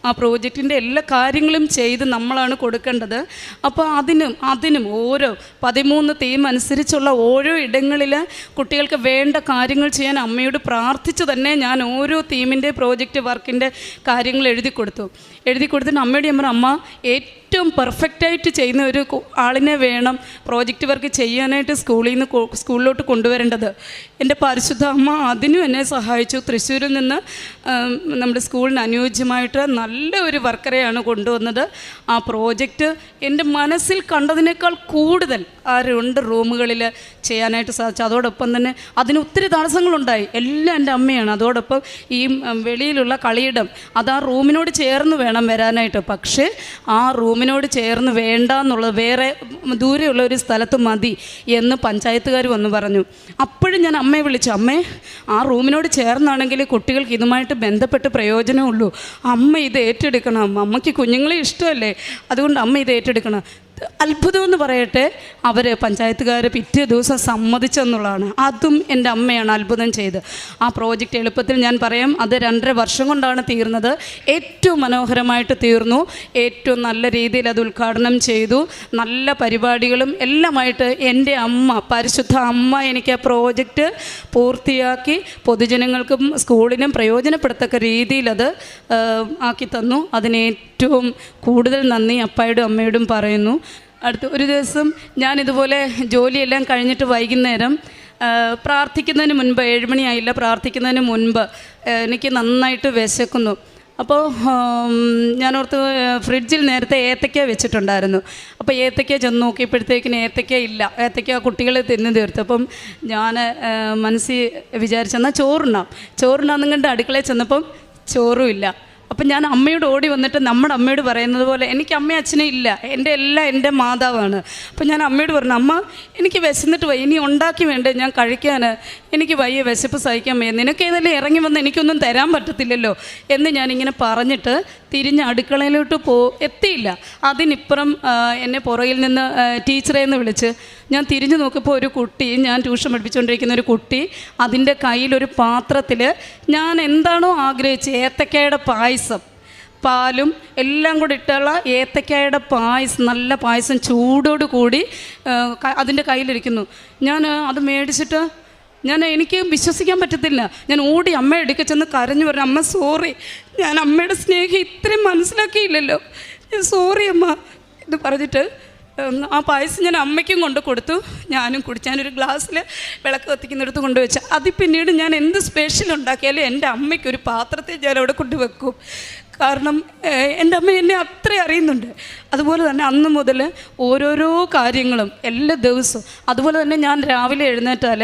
ആ പ്രോജക്റ്റിൻ്റെ എല്ലാ കാര്യങ്ങളും ചെയ്ത് നമ്മളാണ് കൊടുക്കേണ്ടത്. അപ്പോൾ അതിനും ഓരോ 13 തീം അനുസരിച്ചുള്ള ഓരോ ഇടങ്ങളിൽ കുട്ടികൾക്ക് വേണ്ട കാര്യങ്ങൾ ചെയ്യാൻ അമ്മയോട് പ്രാർത്ഥിച്ച് തന്നെ ഞാൻ ഓരോ തീമിൻ്റെ പ്രോജക്റ്റ് വർക്കിൻ്റെ കാര്യങ്ങൾ എഴുതി കൊടുത്തിട്ട് അമ്മയോട് ഞാൻ പറഞ്ഞു, അമ്മ ഏറ്റവും പെർഫെക്റ്റായിട്ട് ചെയ്യുന്ന ഒരു ആളിനെ വേണം പ്രോജക്റ്റ് വർക്ക് ചെയ്യാനായിട്ട് സ്കൂളിലോട്ട് കൊണ്ടുവരേണ്ടത്. എൻ്റെ പരിശുദ്ധ അമ്മ അതിനും എന്നെ സഹായിച്ചു. തൃശ്ശൂരിൽ നിന്ന് നമ്മുടെ സ്കൂളിന് അനുയോജ്യമായിട്ട് നല്ല നല്ല ഒരു വർക്കറെയാണ് കൊണ്ടുവന്നത്. ആ പ്രോജക്റ്റ് എൻ്റെ മനസ്സിൽ കണ്ടതിനേക്കാൾ കൂടുതൽ ആ 2 റൂമുകളിൽ ചെയ്യാനായിട്ട് സാധിച്ചു. അതോടൊപ്പം തന്നെ അതിന് ഒത്തിരി തടസ്സങ്ങളുണ്ടായി. എല്ലാം എൻ്റെ അമ്മയാണ്. അതോടൊപ്പം ഈ വെളിയിലുള്ള കളിയിടം അത് ആ റൂമിനോട് ചേർന്ന് വേണം വരാനായിട്ട്. പക്ഷേ ആ റൂമിനോട് ചേർന്ന് വേണ്ട എന്നുള്ളത്, വേറെ ദൂരെയുള്ള ഒരു സ്ഥലത്ത് മതി എന്ന് പഞ്ചായത്തുകാർ വന്ന് പറഞ്ഞു. അപ്പോഴും ഞാൻ അമ്മയെ വിളിച്ചു, അമ്മേ ആ റൂമിനോട് ചേർന്നാണെങ്കിൽ കുട്ടികൾക്ക് ഇതുമായിട്ട് ബന്ധപ്പെട്ട് പ്രയോജനമുള്ളൂ, അമ്മ ഇത് ഏറ്റെടുക്കണം, അമ്മയ്ക്ക് കുഞ്ഞുങ്ങളെ ഇഷ്ടമല്ലേ, അതുകൊണ്ട് അമ്മ ഇത് ഏറ്റെടുക്കണം. അത്ഭുതമെന്ന് പറയട്ടെ, അവർ പഞ്ചായത്തുകാർ പിറ്റേ ദിവസം സമ്മതിച്ചെന്നുള്ളതാണ്. അതും എൻ്റെ അമ്മയാണ് അത്ഭുതം ചെയ്ത്. ആ പ്രോജക്റ്റ് എളുപ്പത്തിൽ ഞാൻ പറയാം, അത് 2.5 വർഷം കൊണ്ടാണ് തീർന്നത്. ഏറ്റവും മനോഹരമായിട്ട് തീർന്നു. ഏറ്റവും നല്ല രീതിയിൽ അത് ഉദ്ഘാടനം ചെയ്തു. നല്ല പരിപാടികളും എല്ലാമായിട്ട് എൻ്റെ അമ്മ, പരിശുദ്ധ അമ്മ, എനിക്ക് ആ പ്രോജക്റ്റ് പൂർത്തിയാക്കി പൊതുജനങ്ങൾക്കും സ്കൂളിനും പ്രയോജനപ്പെടത്തക്ക രീതിയിൽ അത് ആക്കി തന്നു. അതിന് ഏറ്റവും കൂടുതൽ നന്ദി അപ്പായോടും അമ്മയോടും പറയുന്നു. അടുത്ത ഒരു ദിവസം ഞാനിതുപോലെ ജോലിയെല്ലാം കഴിഞ്ഞിട്ട് വൈകുന്നേരം പ്രാർത്ഥിക്കുന്നതിന് മുൻപ്, 7 മണിയായില്ല, പ്രാർത്ഥിക്കുന്നതിന് മുൻപ് എനിക്ക് നന്നായിട്ട് വിശക്കുന്നു. അപ്പോൾ ഞാനോർത്ത് ഫ്രിഡ്ജിൽ നേരത്തെ ഏത്തക്ക വെച്ചിട്ടുണ്ടായിരുന്നു. അപ്പോൾ ഏത്തക്ക ചെന്ന് നോക്കിയപ്പോഴത്തേക്കിന് ഏത്തക്ക ഇല്ല. ഏത്തക്ക കുട്ടികൾ തിന്നു തീർത്തു. അപ്പം ഞാൻ മനസ്സിൽ വിചാരിച്ചെന്നാൽ ചോറുണ്ണാന്നും കണ്ട് അടുക്കളയിൽ ചെന്നപ്പം ചോറും ഇല്ല. അപ്പം ഞാൻ അമ്മയോട് ഓടി വന്നിട്ട് നമ്മുടെ അമ്മയോട് പറയുന്നത് പോലെ, എനിക്ക് അമ്മയും അച്ഛനും ഇല്ല, എൻ്റെ മാതാവാണ്. അപ്പം ഞാൻ അമ്മയോട് പറഞ്ഞു, അമ്മ എനിക്ക് വിശന്നിട്ട് വയ്യ, ഇനി ഉണ്ടാക്കി വേണ്ടേ ഞാൻ കഴിക്കാൻ, എനിക്ക് വയ്യ, വിശപ്പ് സഹിക്കാൻ വയ്യ, നിനക്ക് ഏതെല്ലാം ഇറങ്ങി വന്ന് എനിക്കൊന്നും തരാൻ പറ്റത്തില്ലല്ലോ എന്ന് ഞാനിങ്ങനെ പറഞ്ഞിട്ട് തിരിഞ്ഞ് അടുക്കളയിലോട്ട് എത്തിയില്ല. അതിനിപ്പുറം എന്നെ പുറകിൽ നിന്ന് ടീച്ചറേന്ന് വിളിച്ച് ഞാൻ തിരിഞ്ഞു നോക്കിയപ്പോൾ ഒരു കുട്ടി, ഞാൻ ട്യൂഷൻ പഠിപ്പിച്ചുകൊണ്ടിരിക്കുന്ന ഒരു കുട്ടി, അതിൻ്റെ കയ്യിലൊരു പാത്രത്തിൽ ഞാൻ എന്താണോ ആഗ്രഹിച്ച് ഏത്തക്കയുടെ പായസം, പാലും എല്ലാം കൂടി ഇട്ടുള്ള ഏത്തക്കായുടെ പായസം, നല്ല പായസം ചൂടോട് കൂടി അതിൻ്റെ കയ്യിലിരിക്കുന്നു. ഞാൻ അത് മേടിച്ചിട്ട് എനിക്ക് വിശ്വസിക്കാൻ പറ്റത്തില്ല. ഞാൻ ഓടി അമ്മയുടെ അടുക്കൽ ചെന്ന് കരഞ്ഞു പറഞ്ഞു, അമ്മ സോറി, ഞാൻ അമ്മയുടെ സ്നേഹം ഇത്രയും മനസ്സിലാക്കിയില്ലല്ലോ, സോറി അമ്മ എന്ന് പറഞ്ഞിട്ട് ആ പായസം ഞാൻ അമ്മയ്ക്കും കൊണ്ട് കൊടുത്തു. ഞാനും കുടിച്ചാനൊരു ഗ്ലാസ്സിൽ വിളക്ക് കത്തിക്കുന്നിടത്ത് കൊണ്ടുവച്ചു. അതിൽ പിന്നീട് ഞാൻ എന്ത് സ്പെഷ്യൽ ഉണ്ടാക്കിയാലും എൻ്റെ അമ്മയ്ക്കൊരു പാത്രത്തിൽ ഞാൻ അവിടെ കൊണ്ടുവെക്കും. കാരണം എൻ്റെ അമ്മ എന്നെ അത്ര അറിയുന്നുണ്ട്. അതുപോലെ തന്നെ അന്ന് മുതൽ ഓരോരോ കാര്യങ്ങളും എല്ലാ ദിവസവും, അതുപോലെ തന്നെ ഞാൻ രാവിലെ എഴുന്നേറ്റാൽ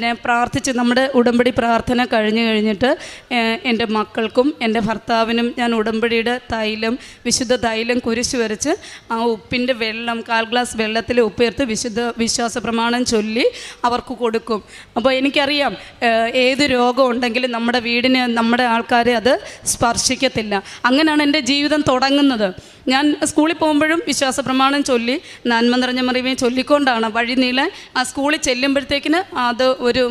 ഞാൻ പ്രാർത്ഥിച്ച്, നമ്മുടെ ഉടമ്പടി പ്രാർത്ഥന കഴിഞ്ഞിട്ട് എൻ്റെ മക്കൾക്കും എൻ്റെ ഭർത്താവിനും ഞാൻ ഉടമ്പടിയുടെ തൈലം, വിശുദ്ധ തൈലം കുരിശ് വരച്ച് ആ ഉപ്പിൻ്റെ വെള്ളം, 1/4 ഗ്ലാസ് വെള്ളത്തിൽ ഉപ്പേർത്ത് വിശ്വാസ പ്രമാണം ചൊല്ലി അവർക്ക് കൊടുക്കും. അപ്പോൾ എനിക്കറിയാം ഏത് രോഗം ഉണ്ടെങ്കിലും നമ്മുടെ വീടിന്, നമ്മുടെ ആൾക്കാരെ അത് സ്പർശിക്കത്തില്ല. അങ്ങനെയാണ് എൻ്റെ ജീവിതം തുടങ്ങുന്നത്. ഞാൻ സ്കൂളിൽ പോകുമ്പോഴും വിശ്വാസ പ്രമാണം ചൊല്ലി, നന്മ നിറഞ്ഞ മറിയമേ ചൊല്ലിക്കൊണ്ടാണ് വഴി നീളെ ആ സ്കൂളിൽ ചെല്ലുമ്പോഴത്തേക്കിന് അത് ഒരു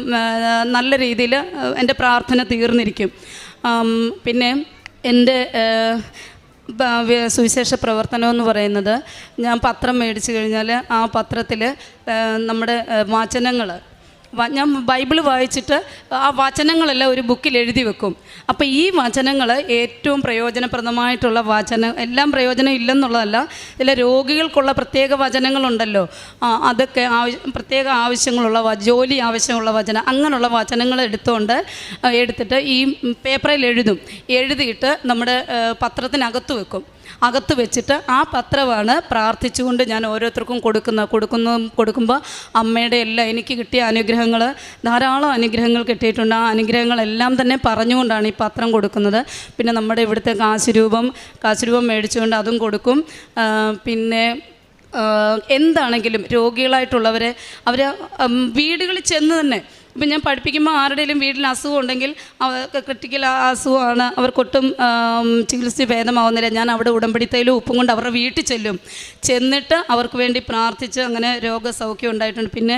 നല്ല രീതിയിൽ എൻ്റെ പ്രാർത്ഥന തീർന്നിരിക്കും. പിന്നെ എൻ്റെ സുവിശേഷ പ്രവർത്തനം എന്ന് പറയുന്നത്, ഞാൻ പത്രം മേടിച്ചു കഴിഞ്ഞാൽ ആ പത്രത്തിൽ നമ്മുടെ വചനങ്ങൾ, ഞാൻ ബൈബിൾ വായിച്ചിട്ട് ആ വചനങ്ങളെല്ലാം ഒരു ബുക്കിൽ എഴുതി വെക്കും. അപ്പോൾ ഈ വചനങ്ങൾ ഏറ്റവും പ്രയോജനപ്രദമായിട്ടുള്ള വചനം, എല്ലാം പ്രയോജനം ഇല്ലെന്നുള്ളതല്ല, ചില രോഗികൾക്കുള്ള പ്രത്യേക വചനങ്ങളുണ്ടല്ലോ, അതൊക്കെ പ്രത്യേക ആവശ്യങ്ങളുള്ള ജോലി ആവശ്യമുള്ള വചനം, അങ്ങനെയുള്ള വചനങ്ങൾ എടുത്തിട്ട് ഈ പേപ്പറിൽ എഴുതിയിട്ട് നമ്മുടെ പത്രത്തിനകത്ത് വെക്കും. അകത്ത് വെച്ചിട്ട് ആ പത്രമാണ് പ്രാർത്ഥിച്ചുകൊണ്ട് ഞാൻ ഓരോരുത്തർക്കും കൊടുക്കുമ്പോൾ അമ്മയുടെ എല്ലാം എനിക്ക് കിട്ടിയ അനുഗ്രഹങ്ങൾ, ധാരാളം അനുഗ്രഹങ്ങൾ കിട്ടിയിട്ടുണ്ട്. ആ അനുഗ്രഹങ്ങളെല്ലാം തന്നെ പറഞ്ഞുകൊണ്ടാണ് ഈ പത്രം കൊടുക്കുന്നത്. പിന്നെ നമ്മുടെ ഇവിടുത്തെ കാശുരൂപം മേടിച്ചുകൊണ്ട് അതും കൊടുക്കും. പിന്നെ എന്താണെങ്കിലും രോഗികളായിട്ടുള്ളവരെ അവർ വീടുകളിൽ ചെന്ന് തന്നെ, ഇപ്പം ഞാൻ പഠിപ്പിക്കുമ്പോൾ ആരുടെയും വീട്ടിൽ അസുഖം ഉണ്ടെങ്കിൽ, അവർക്ക് ക്രിട്ടിക്കൽ അസുഖമാണ്, അവർക്കൊട്ടും ചികിത്സ ഭേദമാവുന്നില്ല, ഞാൻ അവിടെ ഉടമ്പടിത്തൈലും ഉപ്പും കൊണ്ട് അവരുടെ വീട്ടിൽ ചെന്നിട്ട് അവർക്ക് വേണ്ടി പ്രാർത്ഥിച്ച് അങ്ങനെ രോഗസൗഖ്യം ഉണ്ടായിട്ടുണ്ട്. പിന്നെ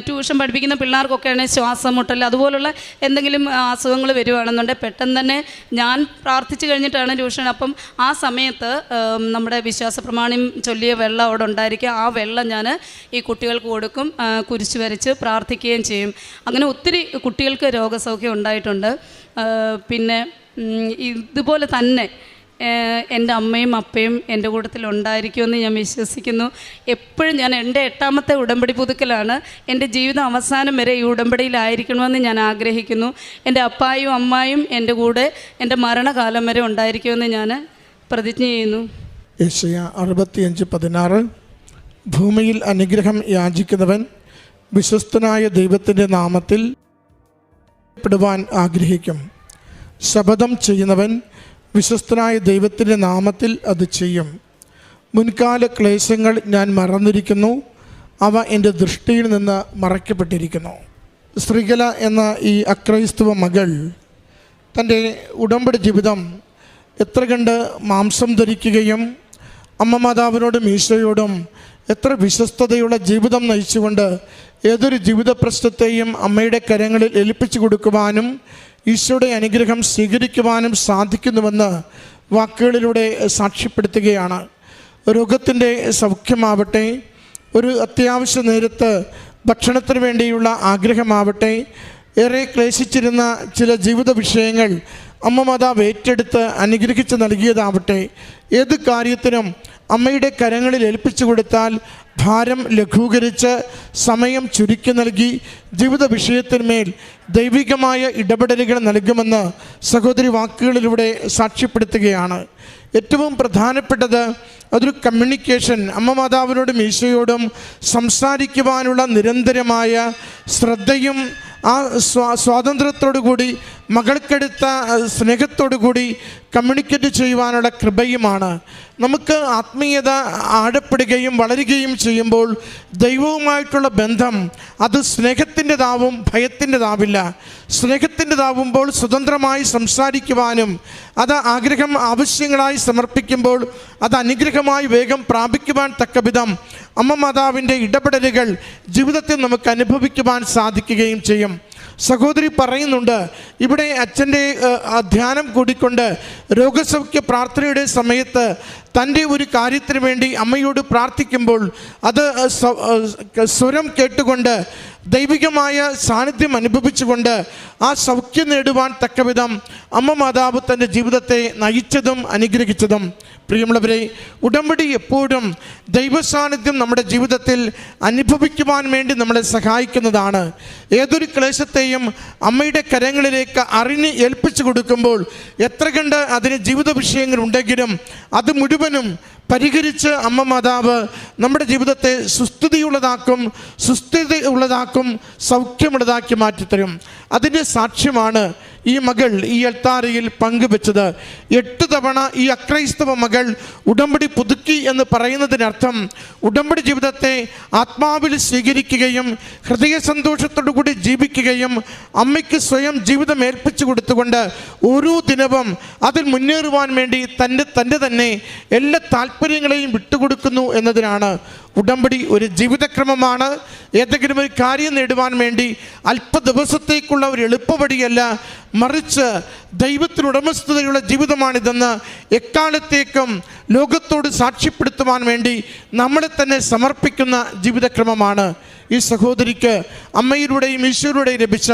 ട്യൂഷൻ പഠിപ്പിക്കുന്ന പിള്ളേർക്കൊക്കെയാണ് ശ്വാസം മുട്ടൽ, അതുപോലുള്ള എന്തെങ്കിലും അസുഖങ്ങൾ വരുവാണെന്നുണ്ടെങ്കിൽ പെട്ടെന്ന് തന്നെ ഞാൻ പ്രാർത്ഥിച്ച് കഴിഞ്ഞിട്ടാണ് ട്യൂഷൻ. അപ്പം ആ സമയത്ത് നമ്മുടെ വിശ്വാസ പ്രമാണം ചൊല്ലിയ വെള്ളം അവിടെ ഉണ്ടായിരിക്കും. ആ വെള്ളം ഞാൻ ഈ കുട്ടികൾക്ക് കൊടുക്കും, കുരിശ് വരച്ച് പ്രാർത്ഥിക്കുകയും ചെയ്യും. അങ്ങനെ ഒത്തിരി കുട്ടികൾക്ക് രോഗസൗഖ്യം ഉണ്ടായിട്ടുണ്ട്. പിന്നെ ഇതുപോലെ തന്നെ എൻ്റെ അമ്മയും അപ്പയും എൻ്റെ കൂട്ടത്തിൽ ഉണ്ടായിരിക്കുമെന്ന് ഞാൻ വിശ്വസിക്കുന്നു. എപ്പോഴും ഞാൻ എൻ്റെ 8ാമത്തെ ഉടമ്പടി പുതുക്കലാണ്. എൻ്റെ ജീവിതം അവസാനം വരെ ഈ ഉടമ്പടിയിലായിരിക്കണമെന്ന് ഞാൻ ആഗ്രഹിക്കുന്നു. എൻ്റെ അപ്പായും അമ്മായും എൻ്റെ കൂടെ എൻ്റെ മരണകാലം വരെ ഉണ്ടായിരിക്കുമെന്ന് ഞാൻ പ്രതിജ്ഞ ചെയ്യുന്നു. യെശയ്യാ 65:16 ഭൂമിയിൽ അനുഗ്രഹം യാചിക്കുന്നവൻ വിശ്വസ്തനായ ദൈവത്തിൻ്റെ നാമത്തിൽ പെടുവാൻ ആഗ്രഹിക്കും. ശപഥം ചെയ്യുന്നവൻ വിശ്വസ്തനായ ദൈവത്തിൻ്റെ നാമത്തിൽ അത് ചെയ്യും. മുൻകാല ക്ലേശങ്ങൾ ഞാൻ മറന്നിരിക്കുന്നു, അവ എൻ്റെ ദൃഷ്ടിയിൽ നിന്ന് മറയ്ക്കപ്പെട്ടിരിക്കുന്നു. ശ്രീകല എന്ന ഈ അക്രൈസ്തവ മകൾ തൻ്റെ ഉടമ്പടി ജീവിതം എത്ര കണ്ട് മാംസം ധരിക്കുകയും അമ്മ മാതാവിനോടും ഈശോയോടും എത്ര വിശ്വസ്തതയുള്ള ജീവിതം നയിച്ചുകൊണ്ട് ഏതൊരു ജീവിത പ്രശ്നത്തെയും അമ്മയുടെ കരങ്ങളിൽ ഏൽപ്പിച്ചു കൊടുക്കുവാനും ഈശോയുടെ അനുഗ്രഹം സ്വീകരിക്കുവാനും സാധിക്കുന്നുവെന്ന് വാക്കുകളിലൂടെ സാക്ഷ്യപ്പെടുത്തുകയാണ്. രോഗത്തിൻ്റെ സൗഖ്യമാവട്ടെ, ഒരു അത്യാവശ്യ നേരത്ത് ഭക്ഷണത്തിന് വേണ്ടിയുള്ള ആഗ്രഹമാവട്ടെ, ഏറെ ക്ലേശിച്ചിരുന്ന ചില ജീവിത വിഷയങ്ങൾ അമ്മ മാതാവ് ഏറ്റെടുത്ത് അനുഗ്രഹിച്ച് നൽകിയതാവട്ടെ, ഏത് കാര്യത്തിനും അമ്മയുടെ കരങ്ങളിൽ ഏൽപ്പിച്ചു കൊടുത്താൽ ഭാരം ലഘൂകരിച്ച് സമയം ചുരുക്കി നൽകി ജീവിത വിഷയത്തിന്മേൽ ദൈവികമായ ഇടപെടലുകൾ നൽകുമെന്ന് സഹോദരി വാക്കുകളിലൂടെ സാക്ഷ്യപ്പെടുത്തുകയാണ്. ഏറ്റവും പ്രധാനപ്പെട്ടത് അതൊരു കമ്മ്യൂണിക്കേഷൻ, അമ്മ മാതാവിനോടും ഈശോയോടും സംസാരിക്കുവാനുള്ള നിരന്തരമായ ശ്രദ്ധയും ആ സ്വാതന്ത്ര്യത്തോടു കൂടി മകൾക്കെടുത്ത സ്നേഹത്തോടു കൂടി കമ്മ്യൂണിക്കേറ്റ് ചെയ്യുവാനുള്ള കൃപയുമാണ്. നമുക്ക് ആത്മീയത ആഴപ്പെടുകയും വളരുകയും ചെയ്യുമ്പോൾ ദൈവവുമായിട്ടുള്ള ബന്ധം അത് സ്നേഹത്തിൻ്റെതാവും ഭയത്തിൻ്റെതാവില്ല. സ്നേഹത്തിൻ്റെതാവുമ്പോൾ സ്വതന്ത്രമായി സംസാരിക്കുവാനും അത് ആഗ്രഹം ആവശ്യങ്ങളായി സമർപ്പിക്കുമ്പോൾ അത് അനുഗ്രഹമായി വേഗം പ്രാപിക്കുവാൻ തക്കവിധം അമ്മ മാതാവിൻ്റെ ഇടപെടലുകൾ ജീവിതത്തിൽ നമുക്ക് അനുഭവിക്കുവാൻ സാധിക്കുകയും ചെയ്യും. സഹോദരി പറയുന്നുണ്ട്, ഇവിടെ അച്ഛൻ്റെ ധ്യാനം കൂടിക്കൊണ്ട് രോഗസൗഖ്യ പ്രാർത്ഥനയുടെ സമയത്ത് തൻ്റെ ഒരു കാര്യത്തിന് വേണ്ടി അമ്മയോട് പ്രാർത്ഥിക്കുമ്പോൾ അത് സ്വരം കേട്ടുകൊണ്ട് ദൈവികമായ സാന്നിധ്യം അനുഭവിച്ചുകൊണ്ട് ആ സൗഖ്യം നേടുവാൻ തക്കവിധം അമ്മ മാതാവ് തൻ്റെ ജീവിതത്തെ നയിച്ചതും അനുഗ്രഹിച്ചതും. പ്രിയമുള്ളവരെ, ഉടമ്പടി എപ്പോഴും ദൈവസാന്നിധ്യം നമ്മുടെ ജീവിതത്തിൽ അനുഭവിക്കുവാൻ വേണ്ടി നമ്മളെ സഹായിക്കുന്നതാണ്. ഏതൊരു ക്ലേശത്തെയും അമ്മയുടെ കരങ്ങളിലേക്ക് അറിഞ്ഞ് ഏൽപ്പിച്ചു കൊടുക്കുമ്പോൾ എത്ര കണ്ട് അതിന് ജീവിത വിഷയങ്ങളുണ്ടെങ്കിലും അത് മുഴുവനും പരിഹരിച്ച് അമ്മ മാതാവ് നമ്മുടെ ജീവിതത്തെ സുസ്ഥിതിയുള്ളതാക്കും, സൗഖ്യമുള്ളതാക്കി മാറ്റിത്തരും. അതിൻ്റെ സാക്ഷ്യമാണ് ഈ മകൾ ഈ അൾത്താരയിൽ പങ്കുവെച്ചത്. 8 തവണ ഈ അക്രൈസ്തവ മകൾ ഉടമ്പടി പുതുക്കി എന്ന് പറയുന്നതിനർത്ഥം ഉടമ്പടി ജീവിതത്തെ ആത്മാവിൽ സ്വീകരിക്കുകയും ഹൃദയ സന്തോഷത്തോടു കൂടി ജീവിക്കുകയും അമ്മയ്ക്ക് സ്വയം ജീവിതം ഏൽപ്പിച്ചു കൊടുത്തുകൊണ്ട് ഓരോ ദിനവും അതിൽ മുന്നേറുവാൻ വേണ്ടി തൻ്റെ തന്നെ എല്ലാ താല്പര്യങ്ങളെയും വിട്ടുകൊടുക്കുന്നു എന്നതിനാണ്. ഉടമ്പടി ഒരു ജീവിതക്രമമാണ്. ഏതെങ്കിലും ഒരു കാര്യം നേടുവാൻ വേണ്ടി അല്പ ദിവസത്തേക്കുള്ള ഒരു എളുപ്പവഴിയല്ല, മറിച്ച് ദൈവത്തിന് ഉടമസ്ഥതയുള്ള ജീവിതമാണിതെന്ന് എക്കാലത്തേക്കും ലോകത്തോട് സാക്ഷ്യപ്പെടുത്തുവാൻ വേണ്ടി നമ്മളെ തന്നെ സമർപ്പിക്കുന്ന ജീവിതക്രമമാണ്. ഈ സഹോദരിക്ക് അമ്മയിലൂടെയും ഈശ്വരൂടെയും ലഭിച്ച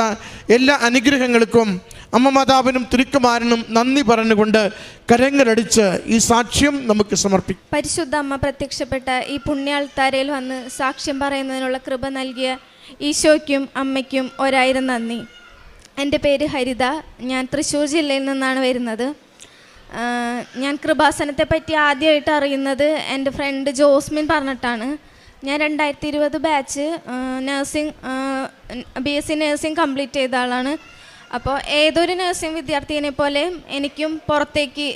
എല്ലാ അനുഗ്രഹങ്ങൾക്കും അമ്മ മാതാവിനും തിരുക്കുമാരനും നന്ദി പറഞ്ഞുകൊണ്ട് കരങ്ങളടിച്ച് ഈ സാക്ഷ്യം നമുക്ക് സമർപ്പിക്കും. പരിശുദ്ധ അമ്മ പ്രത്യക്ഷപ്പെട്ട ഈ പുണ്യാൾത്താരയിൽ വന്ന് സാക്ഷ്യം പറയുന്നതിനുള്ള കൃപ നൽകിയ ഈശോയ്ക്കും അമ്മയ്ക്കും 1000 നന്ദി. എൻ്റെ പേര് ഹരിത. ഞാൻ തൃശ്ശൂർ ജില്ലയിൽ നിന്നാണ് വരുന്നത്. ഞാൻ കൃപാസനത്തെ പറ്റി ആദ്യമായിട്ട് അറിയുന്നത് എൻ്റെ ഫ്രണ്ട് ജോസ്മിൻ പറഞ്ഞിട്ടാണ്. ഞാൻ 2020 batch nursing BSc nursing complete ചെയ്ത ആളാണ്. അപ്പോൾ ഏതൊരു നഴ്സിംഗ് വിദ്യാർത്ഥിനെ പോലെ എനിക്കും പുറത്തേക്ക്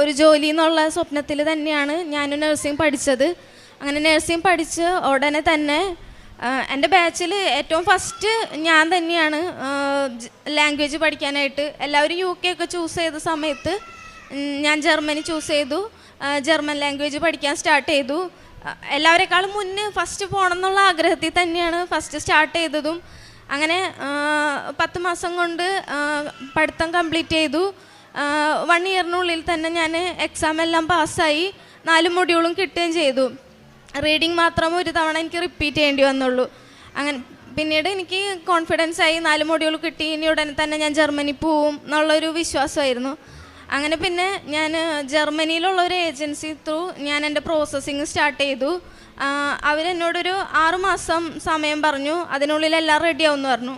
ഒരു ജോലി എന്നുള്ള സ്വപ്നത്തിൽ തന്നെയാണ് ഞാനും നഴ്സിംഗ് പഠിച്ചത്. അങ്ങനെ നഴ്സിംഗ് പഠിച്ച് ഉടനെ തന്നെ എൻ്റെ ബാച്ചിൽ ഏറ്റവും ഫസ്റ്റ് ഞാൻ തന്നെയാണ് ലാംഗ്വേജ് പഠിക്കാനായിട്ട്. എല്ലാവരും UK ഒക്കെ ചൂസ് ചെയ്ത സമയത്ത് ഞാൻ ജർമ്മനി ചൂസ് ചെയ്തു. ജർമ്മൻ ലാംഗ്വേജ് പഠിക്കാൻ സ്റ്റാർട്ട് ചെയ്തു. എല്ലാവരെക്കാളും മുന്നേ ഫസ്റ്റ് പോകണം എന്നുള്ള ആഗ്രഹത്തിൽ തന്നെയാണ് ഫസ്റ്റ് സ്റ്റാർട്ട് ചെയ്തതും. അങ്ങനെ 10 മാസം കൊണ്ട് പഠിത്തം കംപ്ലീറ്റ് ചെയ്തു. 1 ഇയറിനുള്ളിൽ തന്നെ ഞാൻ എക്സാം എല്ലാം പാസ്സായി. 4 മൊഡ്യൂളും കിട്ടുകയും ചെയ്തു. റീഡിങ് മാത്രം ഒരു തവണ എനിക്ക് റിപ്പീറ്റ് ചെയ്യേണ്ടി വന്നുള്ളൂ. അങ്ങനെ പിന്നീട് എനിക്ക് കോൺഫിഡൻസ് ആയി. 4 മൊഡ്യൂൾ കിട്ടി, ഇനി ഉടനെ തന്നെ ഞാൻ ജർമ്മനി പോവും എന്നുള്ളൊരു വിശ്വാസമായിരുന്നു. അങ്ങനെ പിന്നെ ഞാൻ ജർമ്മനിയിലുള്ള ഒരു ഏജൻസി ത്രൂ ഞാൻ എൻ്റെ പ്രോസസ്സിങ് സ്റ്റാർട്ട് ചെയ്തു. അവരെന്നോടൊരു 6 മാസം സമയം പറഞ്ഞു, അതിനുള്ളിൽ എല്ലാം റെഡിയാവുമെന്ന് പറഞ്ഞു.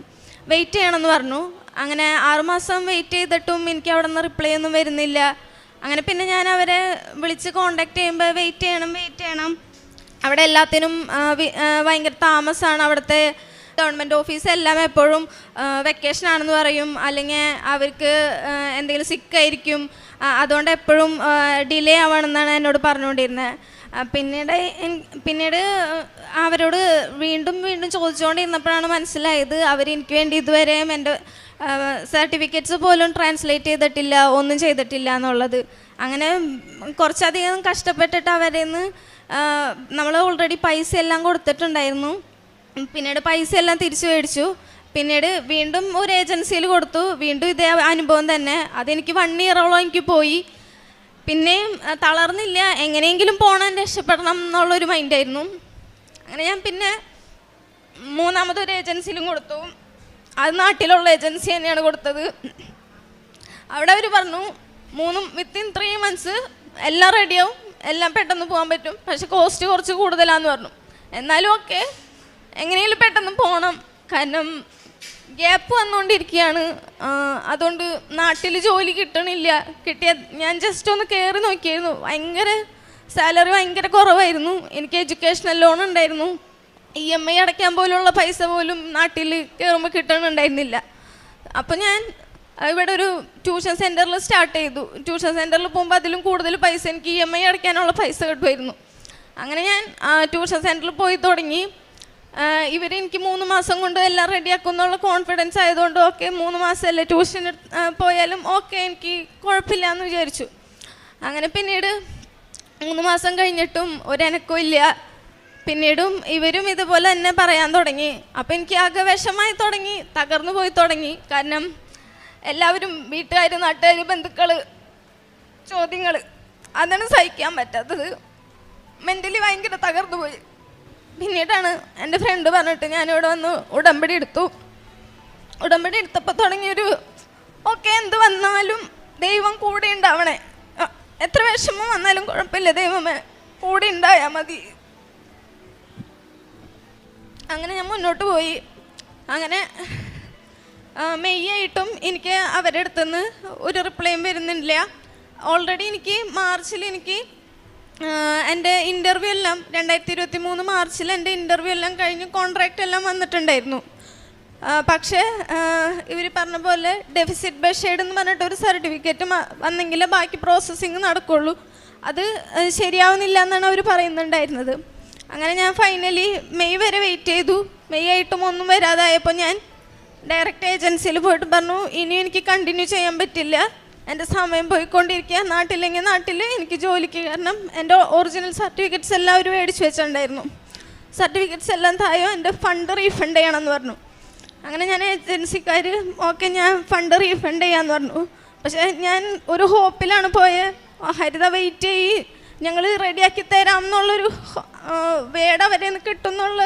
വെയിറ്റ് ചെയ്യണമെന്ന് പറഞ്ഞു. അങ്ങനെ 6 മാസം വെയിറ്റ് ചെയ്തിട്ടും എനിക്ക് അവിടെ നിന്ന് റിപ്ലൈ ഒന്നും വരുന്നില്ല. അങ്ങനെ പിന്നെ ഞാൻ അവരെ വിളിച്ച് കോണ്ടാക്ട് ചെയ്യുമ്പോൾ വെയിറ്റ് ചെയ്യണം. അവിടെ എല്ലാത്തിനും ഭയങ്കര താമസമാണ്. അവിടുത്തെ ഗവൺമെൻറ് ഓഫീസ് എല്ലാം എപ്പോഴും വെക്കേഷൻ ആണെന്ന് പറയും, അല്ലെങ്കിൽ അവർക്ക് എന്തെങ്കിലും സിക്കായിരിക്കും, അതുകൊണ്ട് എപ്പോഴും ഡിലേ ആവണമെന്നാണ് എന്നോട് പറഞ്ഞുകൊണ്ടിരുന്നത്. പിന്നീട് അവരോട് വീണ്ടും ചോദിച്ചുകൊണ്ടിരുന്നപ്പോഴാണ് മനസ്സിലായത് അവരെനിക്ക് വേണ്ടി ഇതുവരെയും എൻ്റെ സർട്ടിഫിക്കറ്റ്സ് പോലും ട്രാൻസ്ലേറ്റ് ചെയ്തിട്ടില്ല, ഒന്നും ചെയ്തിട്ടില്ല എന്നുള്ളത്. അങ്ങനെ കുറച്ചധികം കഷ്ടപ്പെട്ടിട്ട് അവരിൽ നിന്ന് നമ്മൾ ഓൾറെഡി പൈസ എല്ലാം കൊടുത്തിട്ടുണ്ടായിരുന്നു. പിന്നീട് പൈസ എല്ലാം തിരിച്ചു മേടിച്ചു. പിന്നീട് വീണ്ടും ഒരു ഏജൻസിയിൽ കൊടുത്തു. വീണ്ടും ഇതേ അനുഭവം തന്നെ. അതെനിക്ക് 1 ഇയറോളം എനിക്ക് പോയി. പിന്നെയും തളർന്നില്ല, എങ്ങനെയെങ്കിലും പോകണം, രക്ഷപ്പെടണം എന്നുള്ളൊരു മൈൻഡായിരുന്നു. അങ്ങനെ ഞാൻ പിന്നെ 3ാമതൊരു ഏജൻസിയിലും കൊടുത്തു. അത് നാട്ടിലുള്ള ഏജൻസി തന്നെയാണ് കൊടുത്തത്. അവിടെ അവർ പറഞ്ഞു വിത്തിൻ 3 months എല്ലാം റെഡിയാവും, എല്ലാം പെട്ടെന്ന് പോകാൻ പറ്റും, പക്ഷെ കോസ്റ്റ് കുറച്ച് കൂടുതലാണെന്ന് പറഞ്ഞു. എന്നാലും ഓക്കെ, എങ്ങനെയെങ്കിലും പെട്ടെന്ന് പോകണം, കാരണം ഗ്യാപ്പ് വന്നുകൊണ്ടിരിക്കുകയാണ്. അതുകൊണ്ട് നാട്ടിൽ ജോലി കിട്ടണില്ല. ഞാൻ ജസ്റ്റ് ഒന്ന് കയറി നോക്കിയായിരുന്നു. ഭയങ്കര സാലറി ഭയങ്കര കുറവായിരുന്നു. എനിക്ക് എഡ്യൂക്കേഷണൽ ലോൺ ഉണ്ടായിരുന്നു. EMI അടയ്ക്കാൻ പോലുള്ള പൈസ പോലും നാട്ടിൽ കയറുമ്പോൾ കിട്ടണുണ്ടായിരുന്നില്ല. അപ്പോൾ ഞാൻ ഇവിടെ ഒരു ട്യൂഷൻ സെൻറ്ററിൽ സ്റ്റാർട്ട് ചെയ്തു. ട്യൂഷൻ സെൻറ്ററിൽ പോകുമ്പോൾ അതിലും കൂടുതൽ പൈസ എനിക്ക് EMI അടയ്ക്കാനുള്ള പൈസ കിട്ടുമായിരുന്നു. അങ്ങനെ ഞാൻ ട്യൂഷൻ സെൻറ്ററിൽ പോയി തുടങ്ങി. ഇവരെനിക്ക് 3 മാസം കൊണ്ട് എല്ലാം റെഡിയാക്കും എന്നുള്ള കോൺഫിഡൻസ് ആയതുകൊണ്ട് ഓക്കെ, 3 മാസമല്ലേ ട്യൂഷന് പോയാലും ഓക്കെ, എനിക്ക് കുഴപ്പമില്ല എന്ന് വിചാരിച്ചു. അങ്ങനെ പിന്നീട് 3 മാസം കഴിഞ്ഞിട്ടും ഒരനക്കവും ഇല്ല. പിന്നീടും ഇവരും ഇതുപോലെ തന്നെ പറയാൻ തുടങ്ങി. അപ്പം എനിക്ക് ആകെ വിഷമായി തുടങ്ങി, തകർന്നു പോയി തുടങ്ങി. കാരണം എല്ലാവരും വീട്ടുകാർ, നാട്ടുകാർ, ബന്ധുക്കൾ, ചോദ്യങ്ങൾ, അതാണ് സഹിക്കാൻ പറ്റാത്തത്. മെൻ്റലി ഭയങ്കര തകർന്നു പോയി. പിന്നീടാണ് എൻ്റെ ഫ്രണ്ട് പറഞ്ഞിട്ട് ഞാനിവിടെ വന്ന് ഉടമ്പടി എടുത്തു. ഉടമ്പടി എടുത്തപ്പോൾ തുടങ്ങിയൊരു ഓക്കെ, എന്ത് വന്നാലും ദൈവം കൂടെ ഉണ്ടാവണേ, എത്ര വിഷമം വന്നാലും കുഴപ്പമില്ല, ദൈവമേ കൂടെ ഉണ്ടായാൽ മതി. അങ്ങനെ ഞാൻ മുന്നോട്ട് പോയി. അങ്ങനെ മെയ് ആയിട്ടും എനിക്ക് അവരുടെ അടുത്തുനിന്ന് ഒരു റിപ്ലൈയും വരുന്നില്ല. ഓൾറെഡി എനിക്ക് മാർച്ചിൽ എനിക്ക് എൻ്റെ ഇൻ്റർവ്യൂ എല്ലാം 2023 മാർച്ചിൽ എൻ്റെ ഇൻ്റർവ്യൂ എല്ലാം കഴിഞ്ഞ് കോൺട്രാക്റ്റ് എല്ലാം വന്നിട്ടുണ്ടായിരുന്നു. പക്ഷേ ഇവർ പറഞ്ഞ പോലെ ഡെഫിസിറ്റ് ബഷേഡ് എന്ന് പറഞ്ഞിട്ട് ഒരു സർട്ടിഫിക്കറ്റ് വന്നെങ്കിലേ ബാക്കി പ്രോസസ്സിങ് നടക്കുള്ളൂ. അത് ശരിയാവുന്നില്ല എന്നാണ് അവർ പറയുന്നുണ്ടായിരുന്നത്. അങ്ങനെ ഞാൻ ഫൈനലി മെയ് വരെ വെയിറ്റ് ചെയ്തു. മെയ് ആയിട്ടും ഒന്നും വരാതായപ്പോൾ ഞാൻ ഡയറക്റ്റ് ഏജൻസിയിൽ പോയിട്ട് പറഞ്ഞു, ഇനിയും എനിക്ക് കണ്ടിന്യൂ ചെയ്യാൻ പറ്റില്ല, എൻ്റെ സമയം പോയിക്കൊണ്ടിരിക്കുക, നാട്ടിലെങ്കിൽ നാട്ടിൽ എനിക്ക് ജോലിക്ക്. കാരണം എൻ്റെ ഒറിജിനൽ സർട്ടിഫിക്കറ്റ്സ് എല്ലാം അവർ മേടിച്ച് വെച്ചിട്ടുണ്ടായിരുന്നു. സർട്ടിഫിക്കറ്റ്സ് എല്ലാം തായോ എൻ്റെ ഫണ്ട് റീഫണ്ട് ചെയ്യണമെന്ന് പറഞ്ഞു. അങ്ങനെ ഞാൻ ഏജൻസിക്കാർ ഓക്കെ, ഞാൻ ഫണ്ട് റീഫണ്ട് ചെയ്യാമെന്ന് പറഞ്ഞു. പക്ഷേ ഞാൻ ഒരു ഹോപ്പിലാണ് പോയത്. ഹരിത വെയിറ്റ് ചെയ്യ്, ഞങ്ങൾ റെഡിയാക്കി തരാം എന്നുള്ളൊരു വേട് അവരെ കിട്ടും എന്നുള്ള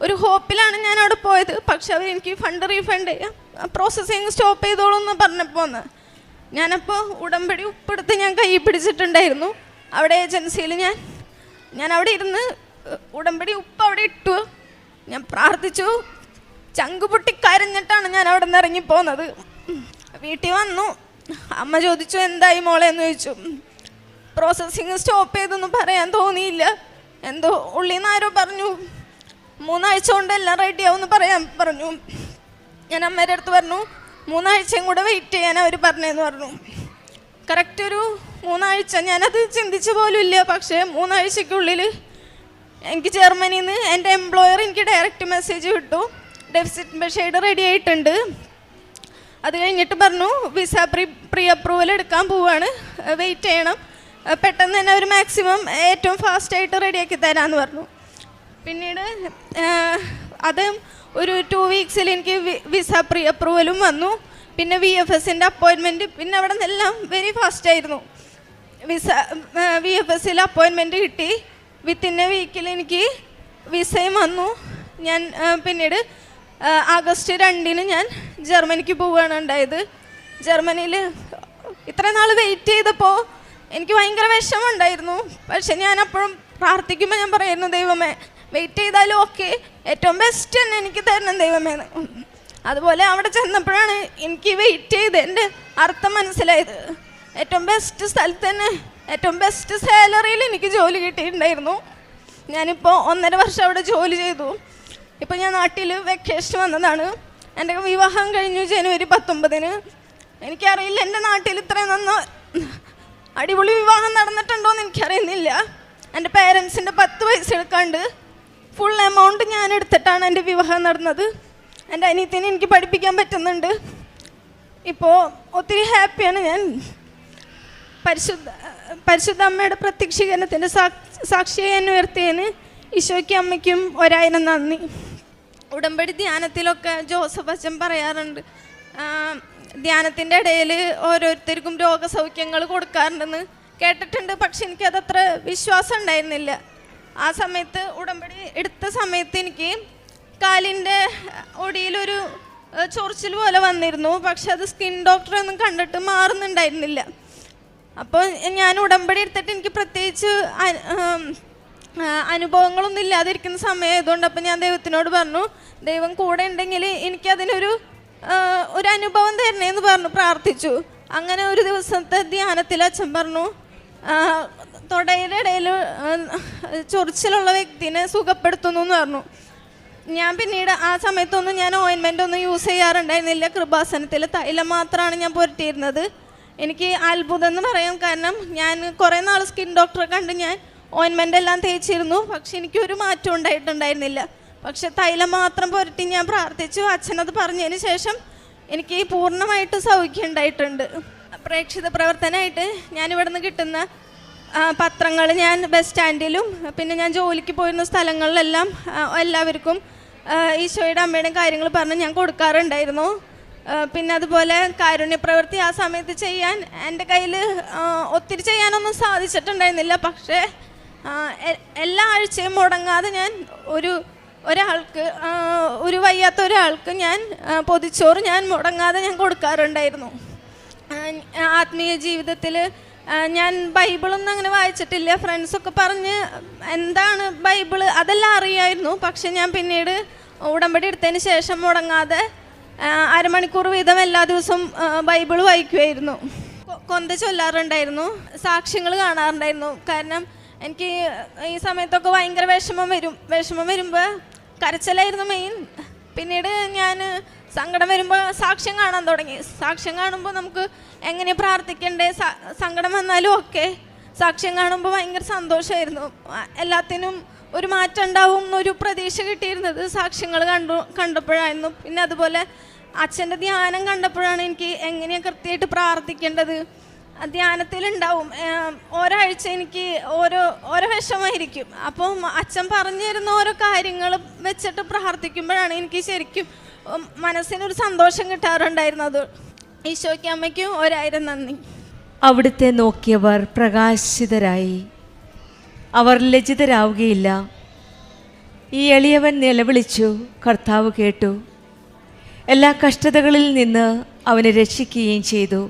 ഒരു ഹോപ്പിലാണ് ഞാൻ അവിടെ പോയത്. പക്ഷെ അവർ എനിക്ക് ഫണ്ട് റീഫണ്ട് ചെയ്യാം, പ്രോസസ്സിങ് സ്റ്റോപ്പ് ചെയ്തോളൂ എന്ന് പറഞ്ഞപ്പോൾ ഞാനപ്പോൾ ഉടമ്പടി ഉപ്പെടുത്ത് ഞാൻ കൈ പിടിച്ചിട്ടുണ്ടായിരുന്നു. അവിടെ ഏജൻസിയിൽ ഞാൻ അവിടെ ഇരുന്ന് ഉടമ്പടി ഉപ്പ് അവിടെ ഇട്ടു. ഞാൻ പ്രാർത്ഥിച്ചു, ചങ്കുപൊട്ടി കരഞ്ഞിട്ടാണ് ഞാൻ അവിടെ നിന്ന് ഇറങ്ങിപ്പോകുന്നത്. വീട്ടിൽ വന്നു, അമ്മ ചോദിച്ചു എന്തായി മോളെ എന്ന് ചോദിച്ചു. പ്രോസസ്സിങ് സ്റ്റോപ്പ് ചെയ്തൊന്നും പറയാൻ തോന്നിയില്ല. എന്തോ ഉള്ളിൽ നിന്ന് ആരോ പറഞ്ഞു 3 ആഴ്ച കൊണ്ട് എല്ലാം റെഡിയാവുമെന്ന് പറയാൻ പറഞ്ഞു. ഞാൻ അമ്മയുടെ അടുത്ത് പറഞ്ഞു 3 ആഴ്ചയും കൂടെ വെയിറ്റ് ചെയ്യാൻ അവർ പറഞ്ഞതെന്ന് പറഞ്ഞു. കറക്റ്റ് ഒരു 3 ആഴ്ച ഞാനത് ചിന്തിച്ച പോലും ഇല്ല. പക്ഷേ 3 ആഴ്ചയ്ക്കുള്ളിൽ എനിക്ക് ജർമ്മനിയിൽ നിന്ന് എൻ്റെ എംപ്ലോയർ എനിക്ക് ഡയറക്റ്റ് മെസ്സേജ് വിട്ടു, ഡെഫിസിറ്റ് ബഷേഡ് റെഡി ആയിട്ടുണ്ട്. അത് കഴിഞ്ഞിട്ട് പറഞ്ഞു വിസ പ്രീ അപ്രൂവൽ എടുക്കാൻ പോവുകയാണ്, വെയിറ്റ് ചെയ്യണം, പെട്ടെന്ന് തന്നെ അവർ മാക്സിമം ഏറ്റവും ഫാസ്റ്റായിട്ട് റെഡിയാക്കി തരാമെന്ന് പറഞ്ഞു. പിന്നീട് അത് ഒരു 2 വീക്സിൽ എനിക്ക് വിസ പ്രീ അപ്രൂവലും വന്നു. പിന്നെ VFSൻ്റെ അപ്പോയിൻമെൻറ്റ്, പിന്നെ അവിടെ നിന്നെല്ലാം വെരി ഫാസ്റ്റായിരുന്നു. VFSൽ അപ്പോയിൻമെൻറ്റ് കിട്ടി. വിത്തിൻ എ വീക്കിൽ എനിക്ക് വിസയും വന്നു. ഞാൻ പിന്നീട് ആഗസ്റ്റ് 2 ഞാൻ ജർമ്മനിക്ക് പോവുകയാണ് ഉണ്ടായത്. ജർമ്മനിയിൽ ഇത്രയും നാൾ വെയിറ്റ് ചെയ്തപ്പോൾ എനിക്ക് ഭയങ്കര വിഷമമുണ്ടായിരുന്നു. പക്ഷെ ഞാൻ അപ്പോഴും പ്രാർത്ഥിക്കുമ്പോൾ ഞാൻ പറയുന്നു, ദൈവമേ വെയിറ്റ് ചെയ്താലും ഓക്കെ, ഏറ്റവും ബെസ്റ്റ് തന്നെ എനിക്ക് തരണം ദൈവമേ. അതുപോലെ അവിടെ ചെന്നപ്പോഴാണ് എനിക്ക് വെയിറ്റ് ചെയ്ത് എൻ്റെ അർത്ഥം മനസ്സിലായത്. ഏറ്റവും ബെസ്റ്റ് സ്ഥലത്ത് തന്നെ ഏറ്റവും ബെസ്റ്റ് സാലറിയിൽ എനിക്ക് ജോലി കിട്ടിയിട്ടുണ്ടായിരുന്നു. ഞാനിപ്പോൾ 1.5 വർഷം അവിടെ ജോലി ചെയ്തു. ഇപ്പോൾ ഞാൻ നാട്ടിൽ വെക്കേഷൻ വന്നതാണ്. എൻ്റെ വിവാഹം കഴിഞ്ഞു ജനുവരി 19. എനിക്കറിയില്ല എൻ്റെ നാട്ടിൽ ഇത്രയും അടിപൊളി വിവാഹം നടന്നിട്ടുണ്ടോ എന്ന് എനിക്കറിയുന്നില്ല. എൻ്റെ പേരൻസിൻ്റെ 10 പൈസ എടുക്കാണ്ട് ഫുൾ എമൗണ്ട് ഞാൻ എടുത്തിട്ടാണ് എൻ്റെ വിവാഹം നടന്നത്. എൻ്റെ അനിയത്തിനെ എനിക്ക് പഠിപ്പിക്കാൻ പറ്റുന്നുണ്ട്. ഇപ്പോൾ ഒത്തിരി ഹാപ്പിയാണ് ഞാൻ. പരിശുദ്ധ അമ്മയുടെ പ്രത്യക്ഷീകരണത്തിൻ്റെ സാക്ഷിയെ എന്നെ ഉയർത്തിയതിന് ഈശോയ്ക്കും അമ്മയ്ക്കും 1000 നന്ദി. ഉടമ്പടി ധ്യാനത്തിലൊക്കെ ജോസഫ് അച്ഛൻ പറയാറുണ്ട്, ധ്യാനത്തിൻ്റെ ഇടയിൽ ഓരോരുത്തർക്കും രോഗസൗഖ്യങ്ങൾ കൊടുക്കാറുണ്ടെന്ന് കേട്ടിട്ടുണ്ട്. പക്ഷെ എനിക്കതത്ര വിശ്വാസം ഉണ്ടായിരുന്നില്ല. ആ സമയത്ത് ഉടമ്പടി എടുത്ത സമയത്ത് എനിക്ക് കാലിൻ്റെ ഒടിയിലൊരു ചൊറിച്ചിൽ പോലെ വന്നിരുന്നു. പക്ഷെ അത് സ്കിൻ ഡോക്ടറെ ഒന്നും കണ്ടിട്ട് മാറുന്നുണ്ടായിരുന്നില്ല. അപ്പോൾ ഞാൻ ഉടമ്പടി എടുത്തിട്ട് എനിക്ക് പ്രത്യേകിച്ച് അനുഭവങ്ങളൊന്നും ഇല്ലാതിരിക്കുന്ന സമയമായതുകൊണ്ട് അപ്പോൾ ഞാൻ ദൈവത്തിനോട് പറഞ്ഞു, ദൈവം കൂടെ ഉണ്ടെങ്കിൽ എനിക്കതിനൊരു അനുഭവം തരണേന്ന് പറഞ്ഞു പ്രാർത്ഥിച്ചു. അങ്ങനെ ഒരു ദിവസത്തെ ധ്യാനത്തിൽ അച്ഛൻ പറഞ്ഞു, തൊടയുടെ ഇടയിൽ ചൊറിച്ചിലുള്ള വ്യക്തിനെ സുഖപ്പെടുത്തുന്നു എന്ന് പറഞ്ഞു. ഞാൻ പിന്നീട് ആ സമയത്തൊന്നും ഞാൻ ഓയിൻമെൻ്റ് ഒന്നും യൂസ് ചെയ്യാറുണ്ടായിരുന്നില്ല. കൃപാസനത്തിൽ തൈലം മാത്രമാണ് ഞാൻ പുരട്ടിയിരുന്നത്. എനിക്ക് അത്ഭുതം എന്ന് പറയാം, കാരണം ഞാൻ കുറേ നാൾ സ്കിൻ ഡോക്ടറെ കണ്ട് ഞാൻ ഓയിൻമെൻ്റ് എല്ലാം തേച്ചിരുന്നു. പക്ഷെ എനിക്കൊരു മാറ്റം ഉണ്ടായിട്ടുണ്ടായിരുന്നില്ല. പക്ഷെ തൈലം മാത്രം പുരട്ടി ഞാൻ പ്രാർത്ഥിച്ചു. അച്ഛനത് പറഞ്ഞതിന് ശേഷം എനിക്ക് പൂർണ്ണമായിട്ട് സൗഖ്യം ഉണ്ടായിട്ടുണ്ട്. പ്രേക്ഷിത പ്രവർത്തനമായിട്ട് ഞാൻ ഇവിടെ നിന്ന് കിട്ടുന്ന പത്രങ്ങൾ ഞാൻ ബസ് സ്റ്റാൻഡിലും പിന്നെ ഞാൻ ജോലിക്ക് പോയിരുന്ന സ്ഥലങ്ങളിലെല്ലാം എല്ലാവർക്കും ഈശോയുടെ അമ്മയുടെയും കാര്യങ്ങൾ പറഞ്ഞ് ഞാൻ കൊടുക്കാറുണ്ടായിരുന്നു. പിന്നെ അതുപോലെ കാരുണ്യപ്രവൃത്തി ആ സമയത്ത് ചെയ്യാൻ എൻ്റെ കയ്യിൽ ഒത്തിരി ചെയ്യാനൊന്നും സാധിച്ചിട്ടുണ്ടായിരുന്നില്ല. പക്ഷേ എല്ലാ ആഴ്ചയും മുടങ്ങാതെ ഞാൻ ഒരാൾക്ക് ഒരു വയ്യാത്ത ഒരാൾക്ക് ഞാൻ പൊതിച്ചോറ് ഞാൻ മുടങ്ങാതെ ഞാൻ കൊടുക്കാറുണ്ടായിരുന്നു. ആത്മീയ ജീവിതത്തിൽ ഞാൻ ബൈബിളൊന്നും അങ്ങനെ വായിച്ചിട്ടില്ല. ഫ്രണ്ട്സൊക്കെ പറഞ്ഞ് എന്താണ് ബൈബിള് അതെല്ലാം അറിയായിരുന്നു. പക്ഷെ ഞാൻ പിന്നീട് ഉടമ്പടി എടുത്തതിന് ശേഷം മുടങ്ങാതെ 1/2 മണിക്കൂർ വീതം എല്ലാ ദിവസവും ബൈബിള് വായിക്കുമായിരുന്നു. കൊന്ത ചൊല്ലാറുണ്ടായിരുന്നു, സാക്ഷ്യങ്ങൾ കാണാറുണ്ടായിരുന്നു. കാരണം എനിക്ക് ഈ സമയത്തൊക്കെ ഭയങ്കര വിഷമം വരുമ്പോൾ കരച്ചിലായിരുന്നു മെയിൻ. പിന്നീട് ഞാൻ സങ്കടം വരുമ്പോൾ സാക്ഷ്യം കാണാൻ തുടങ്ങി. സാക്ഷ്യം കാണുമ്പോൾ നമുക്ക് എങ്ങനെ പ്രാർത്ഥിക്കണ്ടേ, സങ്കടം വന്നാലും ഒക്കെ സാക്ഷ്യം കാണുമ്പോൾ ഭയങ്കര സന്തോഷമായിരുന്നു. എല്ലാത്തിനും ഒരു മാറ്റം ഉണ്ടാവും എന്നൊരു പ്രതീക്ഷ കിട്ടിയിരുന്നത് സാക്ഷ്യങ്ങൾ കണ്ടപ്പോഴായിരുന്നു. പിന്നെ അതുപോലെ അച്ഛൻ്റെ ധ്യാനം കണ്ടപ്പോഴാണ് എനിക്ക് എങ്ങനെയാണ് കൃത്യമായിട്ട് പ്രാർത്ഥിക്കേണ്ടത്. ധ്യാനത്തിലുണ്ടാവും ഓരോ ആഴ്ച എനിക്ക് ഓരോ വിഷമമായിരിക്കും. അപ്പം അച്ഛൻ പറഞ്ഞു തരുന്ന ഓരോ കാര്യങ്ങൾ വെച്ചിട്ട് പ്രാർത്ഥിക്കുമ്പോഴാണ് എനിക്ക് ശരിക്കും മനസ്സിനൊരു സന്തോഷം കിട്ടാറുണ്ടായിരുന്നത്. ഈശോയ്ക്കും അമ്മയ്ക്കും 1000 നന്ദി. അവിടുത്തെ നോക്കിയവർ പ്രകാശിതരായി, അവർ ലജ്ജിതരാവുകയില്ല. ഈ എളിയവൻ നിലവിളിച്ചു, കർത്താവ് കേട്ടു. എല്ലാ കഷ്ടതകളിൽ നിന്ന് അവനെ രക്ഷിക്കുകയും ചെയ്തു.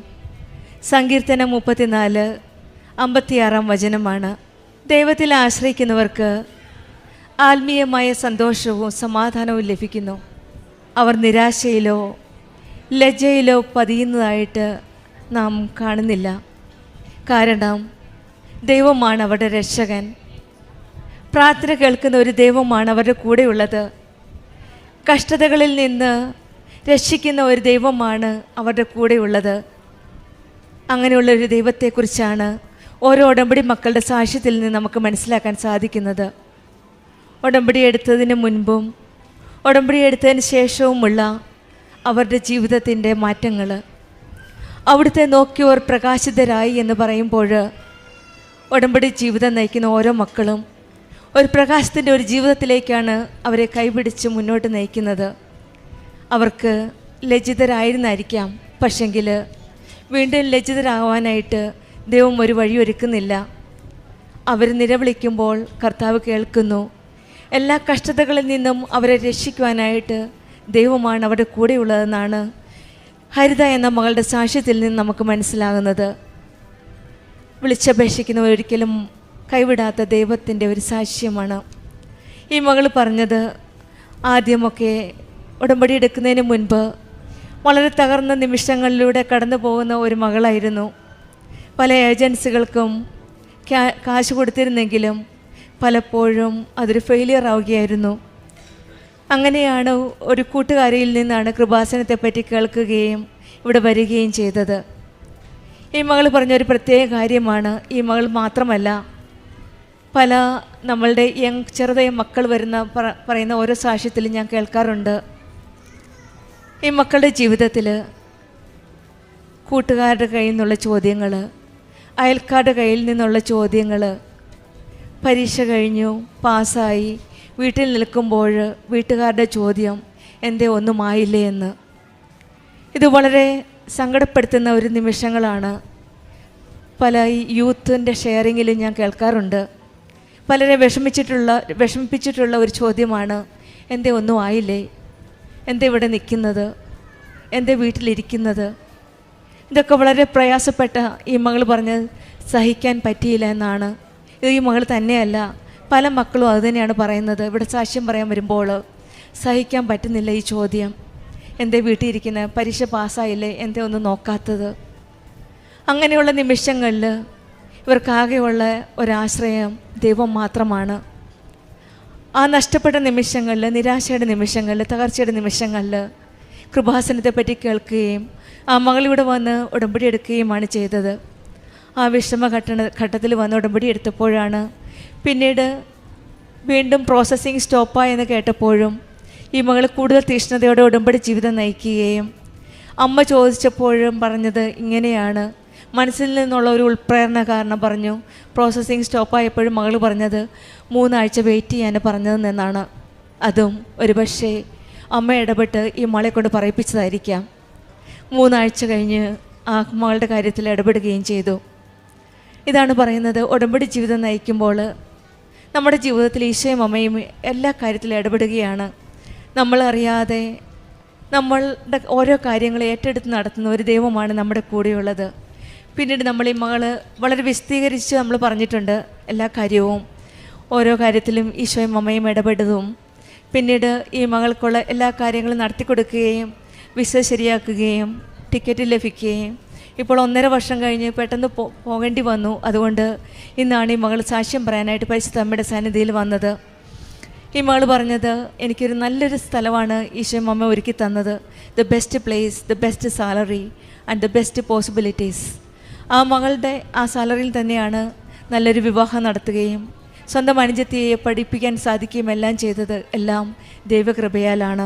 സങ്കീർത്തനം 34:56 വചനമാണ്. ദൈവത്തിൽ ആശ്രയിക്കുന്നവർക്ക് ആത്മീയമായ സന്തോഷവും സമാധാനവും ലഭിക്കുന്നു. അവർ നിരാശയിലോ ലജ്ജയിലോ പതിയുന്നതായിട്ട് നാം കാണുന്നില്ല. കാരണം ദൈവമാണ് അവരുടെ രക്ഷകൻ. പ്രാർത്ഥന കേൾക്കുന്ന ഒരു ദൈവമാണ് അവരുടെ കൂടെയുള്ളത്. കഷ്ടതകളിൽ നിന്ന് രക്ഷിക്കുന്ന ഒരു ദൈവമാണ് അവരുടെ കൂടെയുള്ളത്. അങ്ങനെയുള്ളൊരു ദൈവത്തെക്കുറിച്ചാണ് ഓരോ ഉടമ്പടി മക്കളുടെ സാക്ഷ്യത്തിൽ നിന്ന് നമുക്ക് മനസ്സിലാക്കാൻ സാധിക്കുന്നത്. ഉടമ്പടി എടുത്തതിന് മുൻപും ഉടമ്പടി എടുത്തതിന് ശേഷവുമുള്ള അവരുടെ ജീവിതത്തിൻ്റെ മാറ്റങ്ങൾ, അവിടുത്തെ നോക്കിയവർ പ്രകാശിതരായി എന്ന് പറയുമ്പോൾ ഉടമ്പടി ജീവിതം നയിക്കുന്ന ഓരോ മക്കളും ഒരു പ്രകാശത്തിൻ്റെ ഒരു ജീവിതത്തിലേക്കാണ് അവരെ കൈപിടിച്ച് മുന്നോട്ട് നയിക്കുന്നത്. അവർക്ക് ലജ്ജിതരായിരുന്നായിരിക്കാം, പക്ഷെങ്കിൽ വീണ്ടും ലജ്ജിതരാകാനായിട്ട് ദൈവം ഒരു വഴിയൊരുക്കുന്നില്ല. അവർ നിലവിളിക്കുമ്പോൾ കർത്താവ് കേൾക്കുന്നു. എല്ലാ കഷ്ടതകളിൽ നിന്നും അവരെ രക്ഷിക്കുവാനായിട്ട് ദൈവമാണ് അവരുടെ കൂടെയുള്ളതെന്നാണ് ഹരിത എന്ന മകളുടെ സാക്ഷ്യത്തിൽ നിന്ന് നമുക്ക് മനസ്സിലാകുന്നത് വിളിച്ചപേക്ഷിക്കുന്നവർ ഒരിക്കലും കൈവിടാത്ത ദൈവത്തിൻ്റെ ഒരു സാക്ഷ്യമാണ്. ഈ മകൾ പറഞ്ഞത് ആദ്യമൊക്കെ ഉടമ്പടി എടുക്കുന്നതിന് മുൻപ് വളരെ തകർന്ന നിമിഷങ്ങളിലൂടെ കടന്നു പോകുന്ന ഒരു മകളായിരുന്നു. പല ഏജൻസികൾക്കും കാശ് കൊടുത്തിരുന്നെങ്കിലും പലപ്പോഴും അതൊരു ഫെയിലിയർ ആവുകയായിരുന്നു. അങ്ങനെയാണ് ഒരു കൂട്ടുകാരിയിൽ നിന്നാണ് കൃപാസനത്തെപ്പറ്റി കേൾക്കുകയും ഇവിടെ വരികയും ചെയ്തത്. ഈ മകൾ പറഞ്ഞൊരു പ്രത്യേക കാര്യമാണ്, ഈ മകൾ മാത്രമല്ല, പല നമ്മളുടെ ചെറുതായ മക്കൾ പറയുന്ന ഓരോ സാക്ഷ്യത്തിലും ഞാൻ കേൾക്കാറുണ്ട്. ഈ മക്കളുടെ ജീവിതത്തിൽ കൂട്ടുകാരുടെ കയ്യിൽ നിന്നുള്ള ചോദ്യങ്ങൾ, അയൽക്കാരുടെ കയ്യിൽ നിന്നുള്ള ചോദ്യങ്ങൾ, പരീക്ഷ കഴിഞ്ഞു പാസ്സായി വീട്ടിൽ നിൽക്കുമ്പോൾ വീട്ടുകാരുടെ ചോദ്യം എന്തേ ഒന്നുമായില്ലേ എന്ന്. ഇത് വളരെ സങ്കടപ്പെടുത്തുന്ന ഒരു നിമിഷങ്ങളാണ്. പല യൂത്തിൻ്റെ ഷെയറിങ്ങിലും ഞാൻ കേൾക്കാറുണ്ട്. പലരെ വിഷമിപ്പിച്ചിട്ടുള്ള ഒരു ചോദ്യമാണ്, എന്തേ ഒന്നും ആയില്ലേ, എന്തേ ഇവിടെ നിൽക്കുന്നത്, എന്തേ വീട്ടിലിരിക്കുന്നത്. ഇതൊക്കെ വളരെ പ്രയാസപ്പെട്ട ഈ മകൾ പറഞ്ഞ് സഹിക്കാൻ പറ്റിയില്ല എന്നാണ്. ഇത് ഈ മകൾ തന്നെയല്ല, പല മക്കളും അതുതന്നെയാണ് പറയുന്നത്. ഇവിടെ സാക്ഷ്യം പറയാൻ വരുമ്പോൾ സഹിക്കാൻ പറ്റുന്നില്ല ഈ ചോദ്യം, എന്തേ വീട്ടിൽ ഇരിക്കുന്നത്, പരീക്ഷ പാസ്സായില്ലേ, എന്തേ ഒന്നും നോക്കാത്തത്. അങ്ങനെയുള്ള നിമിഷങ്ങളിൽ ഇവർക്കാകെയുള്ള ഒരാശ്രയം ദൈവം മാത്രമാണ്. ആ നഷ്ടപ്പെട്ട നിമിഷങ്ങളിൽ, നിരാശയുടെ നിമിഷങ്ങളിൽ, തകർച്ചയുടെ നിമിഷങ്ങളിൽ കൃപാസനത്തെപ്പറ്റി കേൾക്കുകയും ആ മകളിവിടെ വന്ന് ഉടമ്പടി എടുക്കുകയുമാണ് ചെയ്തത്. ആ ഘട്ടത്തിൽ വന്ന് ഉടമ്പടി എടുത്തപ്പോഴാണ് പിന്നീട് വീണ്ടും പ്രോസസ്സിങ് സ്റ്റോപ്പായെന്ന് കേട്ടപ്പോഴും ഈ മകൾ കൂടുതൽ തീക്ഷ്ണതയോടെ ഉടമ്പടി ജീവിതം നയിക്കുകയും അമ്മ ചോദിച്ചപ്പോഴും പറഞ്ഞത് ഇങ്ങനെയാണ്, മനസ്സിൽ നിന്നുള്ള ഒരു ഉൾപ്രേരണ കാരണം പറഞ്ഞു. പ്രോസസ്സിങ് സ്റ്റോപ്പായപ്പോഴും മകൾ പറഞ്ഞത് 3 ആഴ്ച വെയിറ്റ് ചെയ്യാൻ പറഞ്ഞതെന്നാണ്. അതും ഒരുപക്ഷെ അമ്മ ഇടപെട്ട് ഈ മകളെ കൊണ്ട് പറയിപ്പിച്ചതായിരിക്കാം. 3 ആഴ്ച കഴിഞ്ഞ് ആ മകളുടെ കാര്യത്തിൽ ഇടപെടുകയും ചെയ്തു. ഇതാണ് പറയുന്നത്, ഉടമ്പടി ജീവിതം നയിക്കുമ്പോൾ നമ്മുടെ ജീവിതത്തിൽ ഈശോയും അമ്മയും എല്ലാ കാര്യത്തിലും ഇടപെടുകയാണ്. നമ്മളറിയാതെ നമ്മളുടെ ഓരോ കാര്യങ്ങൾ ഏറ്റെടുത്ത് നടത്തുന്ന ഒരു ദൈവമാണ് നമ്മുടെ കൂടെയുള്ളത്. പിന്നീട് നമ്മൾ ഈ മകൾ വളരെ വിശദീകരിച്ച് നമ്മൾ പറഞ്ഞിട്ടുണ്ട് എല്ലാ കാര്യവും. ഓരോ കാര്യത്തിലും ഈശോയും അമ്മയും ഇടപെട്ടതും പിന്നീട് ഈ മകൾക്കുള്ള എല്ലാ കാര്യങ്ങളും നടത്തിക്കൊടുക്കുകയും വിസ ശരിയാക്കുകയും ടിക്കറ്റ് ലഭിക്കുകയും ഇപ്പോൾ 1.5 വർഷം കഴിഞ്ഞ് പെട്ടെന്ന് പോകേണ്ടി വന്നു. അതുകൊണ്ട് ഇന്നാണ് ഈ മകൾ സാക്ഷ്യം പറയാനായിട്ട് പരിശുദ്ധ അമ്മയുടെ സന്നിധിയിൽ വന്നത്. ഈ മകൾ പറഞ്ഞത്, എനിക്കൊരു നല്ലൊരു സ്ഥലമാണ് ഈശോയും അമ്മ ഒരുക്കി തന്നത്. The best place, the best salary and the best possibilities. ആ മകളുടെ ആ സാലറിയിൽ തന്നെയാണ് നല്ലൊരു വിവാഹം നടത്തുകയും സ്വന്തം അനുജത്തിയെ പഠിപ്പിക്കാൻ സാധിക്കുകയും എല്ലാം ചെയ്തത് എല്ലാം ദൈവകൃപയാലാണ്.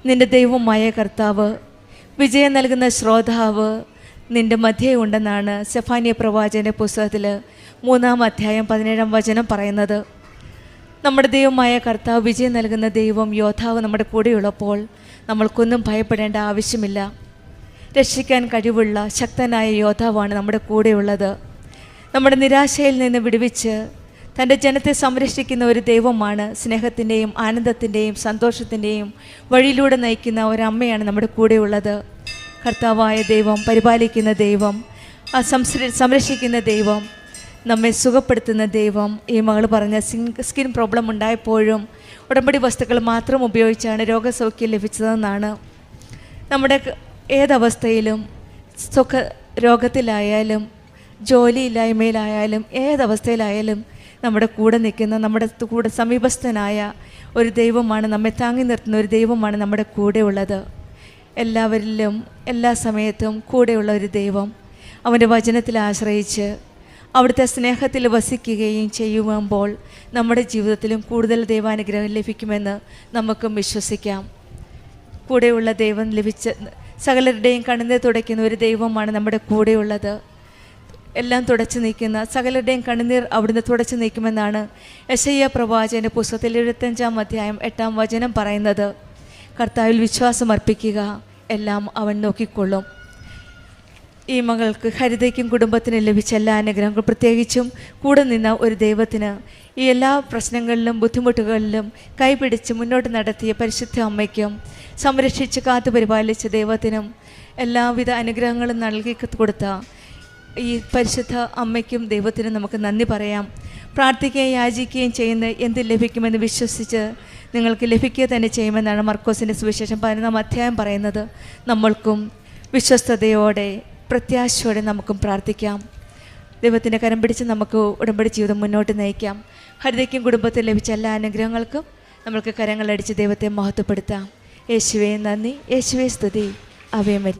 നിൻ്റെ ദൈവമായ കർത്താവ്, വിജയം നൽകുന്ന ശ്രോതാവ് നിൻ്റെ മധ്യേ ഉണ്ടെന്നാണ് സെഫാനിയ പ്രവാചകൻ്റെ പുസ്തകത്തിൽ 3-ാം അധ്യായം 17-ാം വചനം പറയുന്നത്. നമ്മുടെ ദൈവമായ കർത്താവ്, വിജയം നൽകുന്ന ദൈവം, യോദ്ധാവ് നമ്മുടെ കൂടെയുള്ളപ്പോൾ നമ്മൾക്കൊന്നും ഭയപ്പെടേണ്ട ആവശ്യമില്ല. രക്ഷിക്കാൻ കഴിവുള്ള ശക്തനായ യോദ്ധാവാണ് നമ്മുടെ കൂടെയുള്ളത്. നമ്മുടെ നിരാശയിൽ നിന്ന് വിടുവിച്ച് തൻ്റെ ജനത്തെ സംരക്ഷിക്കുന്ന ഒരു ദൈവമാണ്. സ്നേഹത്തിൻ്റെയും ആനന്ദത്തിൻ്റെയും സന്തോഷത്തിൻ്റെയും വഴിയിലൂടെ നയിക്കുന്ന ഒരമ്മയാണ് നമ്മുടെ കൂടെയുള്ളത്. കർത്താവായ ദൈവം, പരിപാലിക്കുന്ന ദൈവം, ആ സംരക്ഷിക്കുന്ന ദൈവം, നമ്മെ സുഖപ്പെടുത്തുന്ന ദൈവം. ഈ മകൾ പറഞ്ഞ സ്കിൻ പ്രോബ്ലം ഉണ്ടായപ്പോഴും ഉടമ്പടി വസ്തുക്കൾ മാത്രം ഉപയോഗിച്ചാണ് രോഗസൗഖ്യം ലഭിച്ചതെന്നാണ്. നമ്മുടെ ഏതവസ്ഥയിലും രോഗത്തിലായാലും ജോലിയില്ലായ്മയിലായാലും ഏതവസ്ഥയിലായാലും നമ്മുടെ കൂടെ നിൽക്കുന്ന, നമ്മുടെ കൂടെ സമീപസ്ഥനായ ഒരു ദൈവമാണ്, നമ്മെ താങ്ങി നിർത്തുന്ന ഒരു ദൈവമാണ് നമ്മുടെ കൂടെ ഉള്ളത്. എല്ലാവരിലും എല്ലാ സമയത്തും കൂടെയുള്ള ഒരു ദൈവം. അവൻ്റെ വചനത്തിൽ ആശ്രയിച്ച് അവിടുത്തെ സ്നേഹത്തിൽ വസിക്കുകയും ചെയ്യുമ്പോൾ നമ്മുടെ ജീവിതത്തിലും കൂടുതൽ ദൈവാനുഗ്രഹം ലഭിക്കുമെന്ന് നമുക്കും വിശ്വസിക്കാം. കൂടെയുള്ള ദൈവം ലഭിച്ച സകലരുടെയും കണ്ണീർ തുടയ്ക്കുന്ന ഒരു ദൈവമാണ് നമ്മുടെ കൂടെയുള്ളത്. എല്ലാം തുടച്ചു നീക്കുന്ന, സകലരുടെയും കണ്ണുനീർ അവിടുന്ന് തുടച്ചു നീക്കുമെന്നാണ് യെശയ്യാ പ്രവാചകൻ്റെ പുസ്തകത്തിൽ 25-ാം അധ്യായം 8-ാം വചനം പറയുന്നത്. കർത്താവിൽ വിശ്വാസം അർപ്പിക്കുക, എല്ലാം അവൻ നോക്കിക്കൊള്ളും. ഈ മകൾക്ക്, ഹരിതയ്ക്കും കുടുംബത്തിനും ലഭിച്ച എല്ലാ അനുഗ്രഹങ്ങളും, പ്രത്യേകിച്ചും കൂടെ നിന്ന ഒരു ദൈവത്തിന്, ഈ എല്ലാ പ്രശ്നങ്ങളിലും ബുദ്ധിമുട്ടുകളിലും കൈപിടിച്ച് മുന്നോട്ട് നടത്തിയ പരിശുദ്ധ അമ്മയ്ക്കും, സംരക്ഷിച്ച് കാത്തു പരിപാലിച്ച ദൈവത്തിനും എല്ലാവിധ അനുഗ്രഹങ്ങളും നൽകി കൊടുത്ത ഈ പരിശുദ്ധ അമ്മയ്ക്കും ദൈവത്തിനും നമുക്ക് നന്ദി പറയാം. പ്രാർത്ഥിക്കുകയും യാചിക്കുകയും ചെയ്യുന്ന എന്ത് ലഭിക്കുമെന്ന് വിശ്വസിച്ച് നിങ്ങൾക്ക് ലഭിക്കുക തന്നെ ചെയ്യുമെന്നാണ് മർക്കോസിൻ്റെ സുവിശേഷം 11-ാം അധ്യായം പറയുന്നത്. നമ്മൾക്കും വിശ്വസ്തയോടെ പ്രത്യാശയോടെ നമുക്കും പ്രാർത്ഥിക്കാം. ദൈവത്തിൻ്റെ കരം പിടിച്ച് നമുക്ക് ഉടമ്പടി ജീവിതം മുന്നോട്ട് നയിക്കാം. ഹരിതയ്ക്കും കുടുംബത്തിൽ ലഭിച്ച എല്ലാ അനുഗ്രഹങ്ങൾക്കും നമ്മൾക്ക് കരങ്ങളടിച്ച് ദൈവത്തെ മഹത്വപ്പെടുത്താം. യേശുവേ നന്ദി, യേശുവേ സ്തുതി, അവേ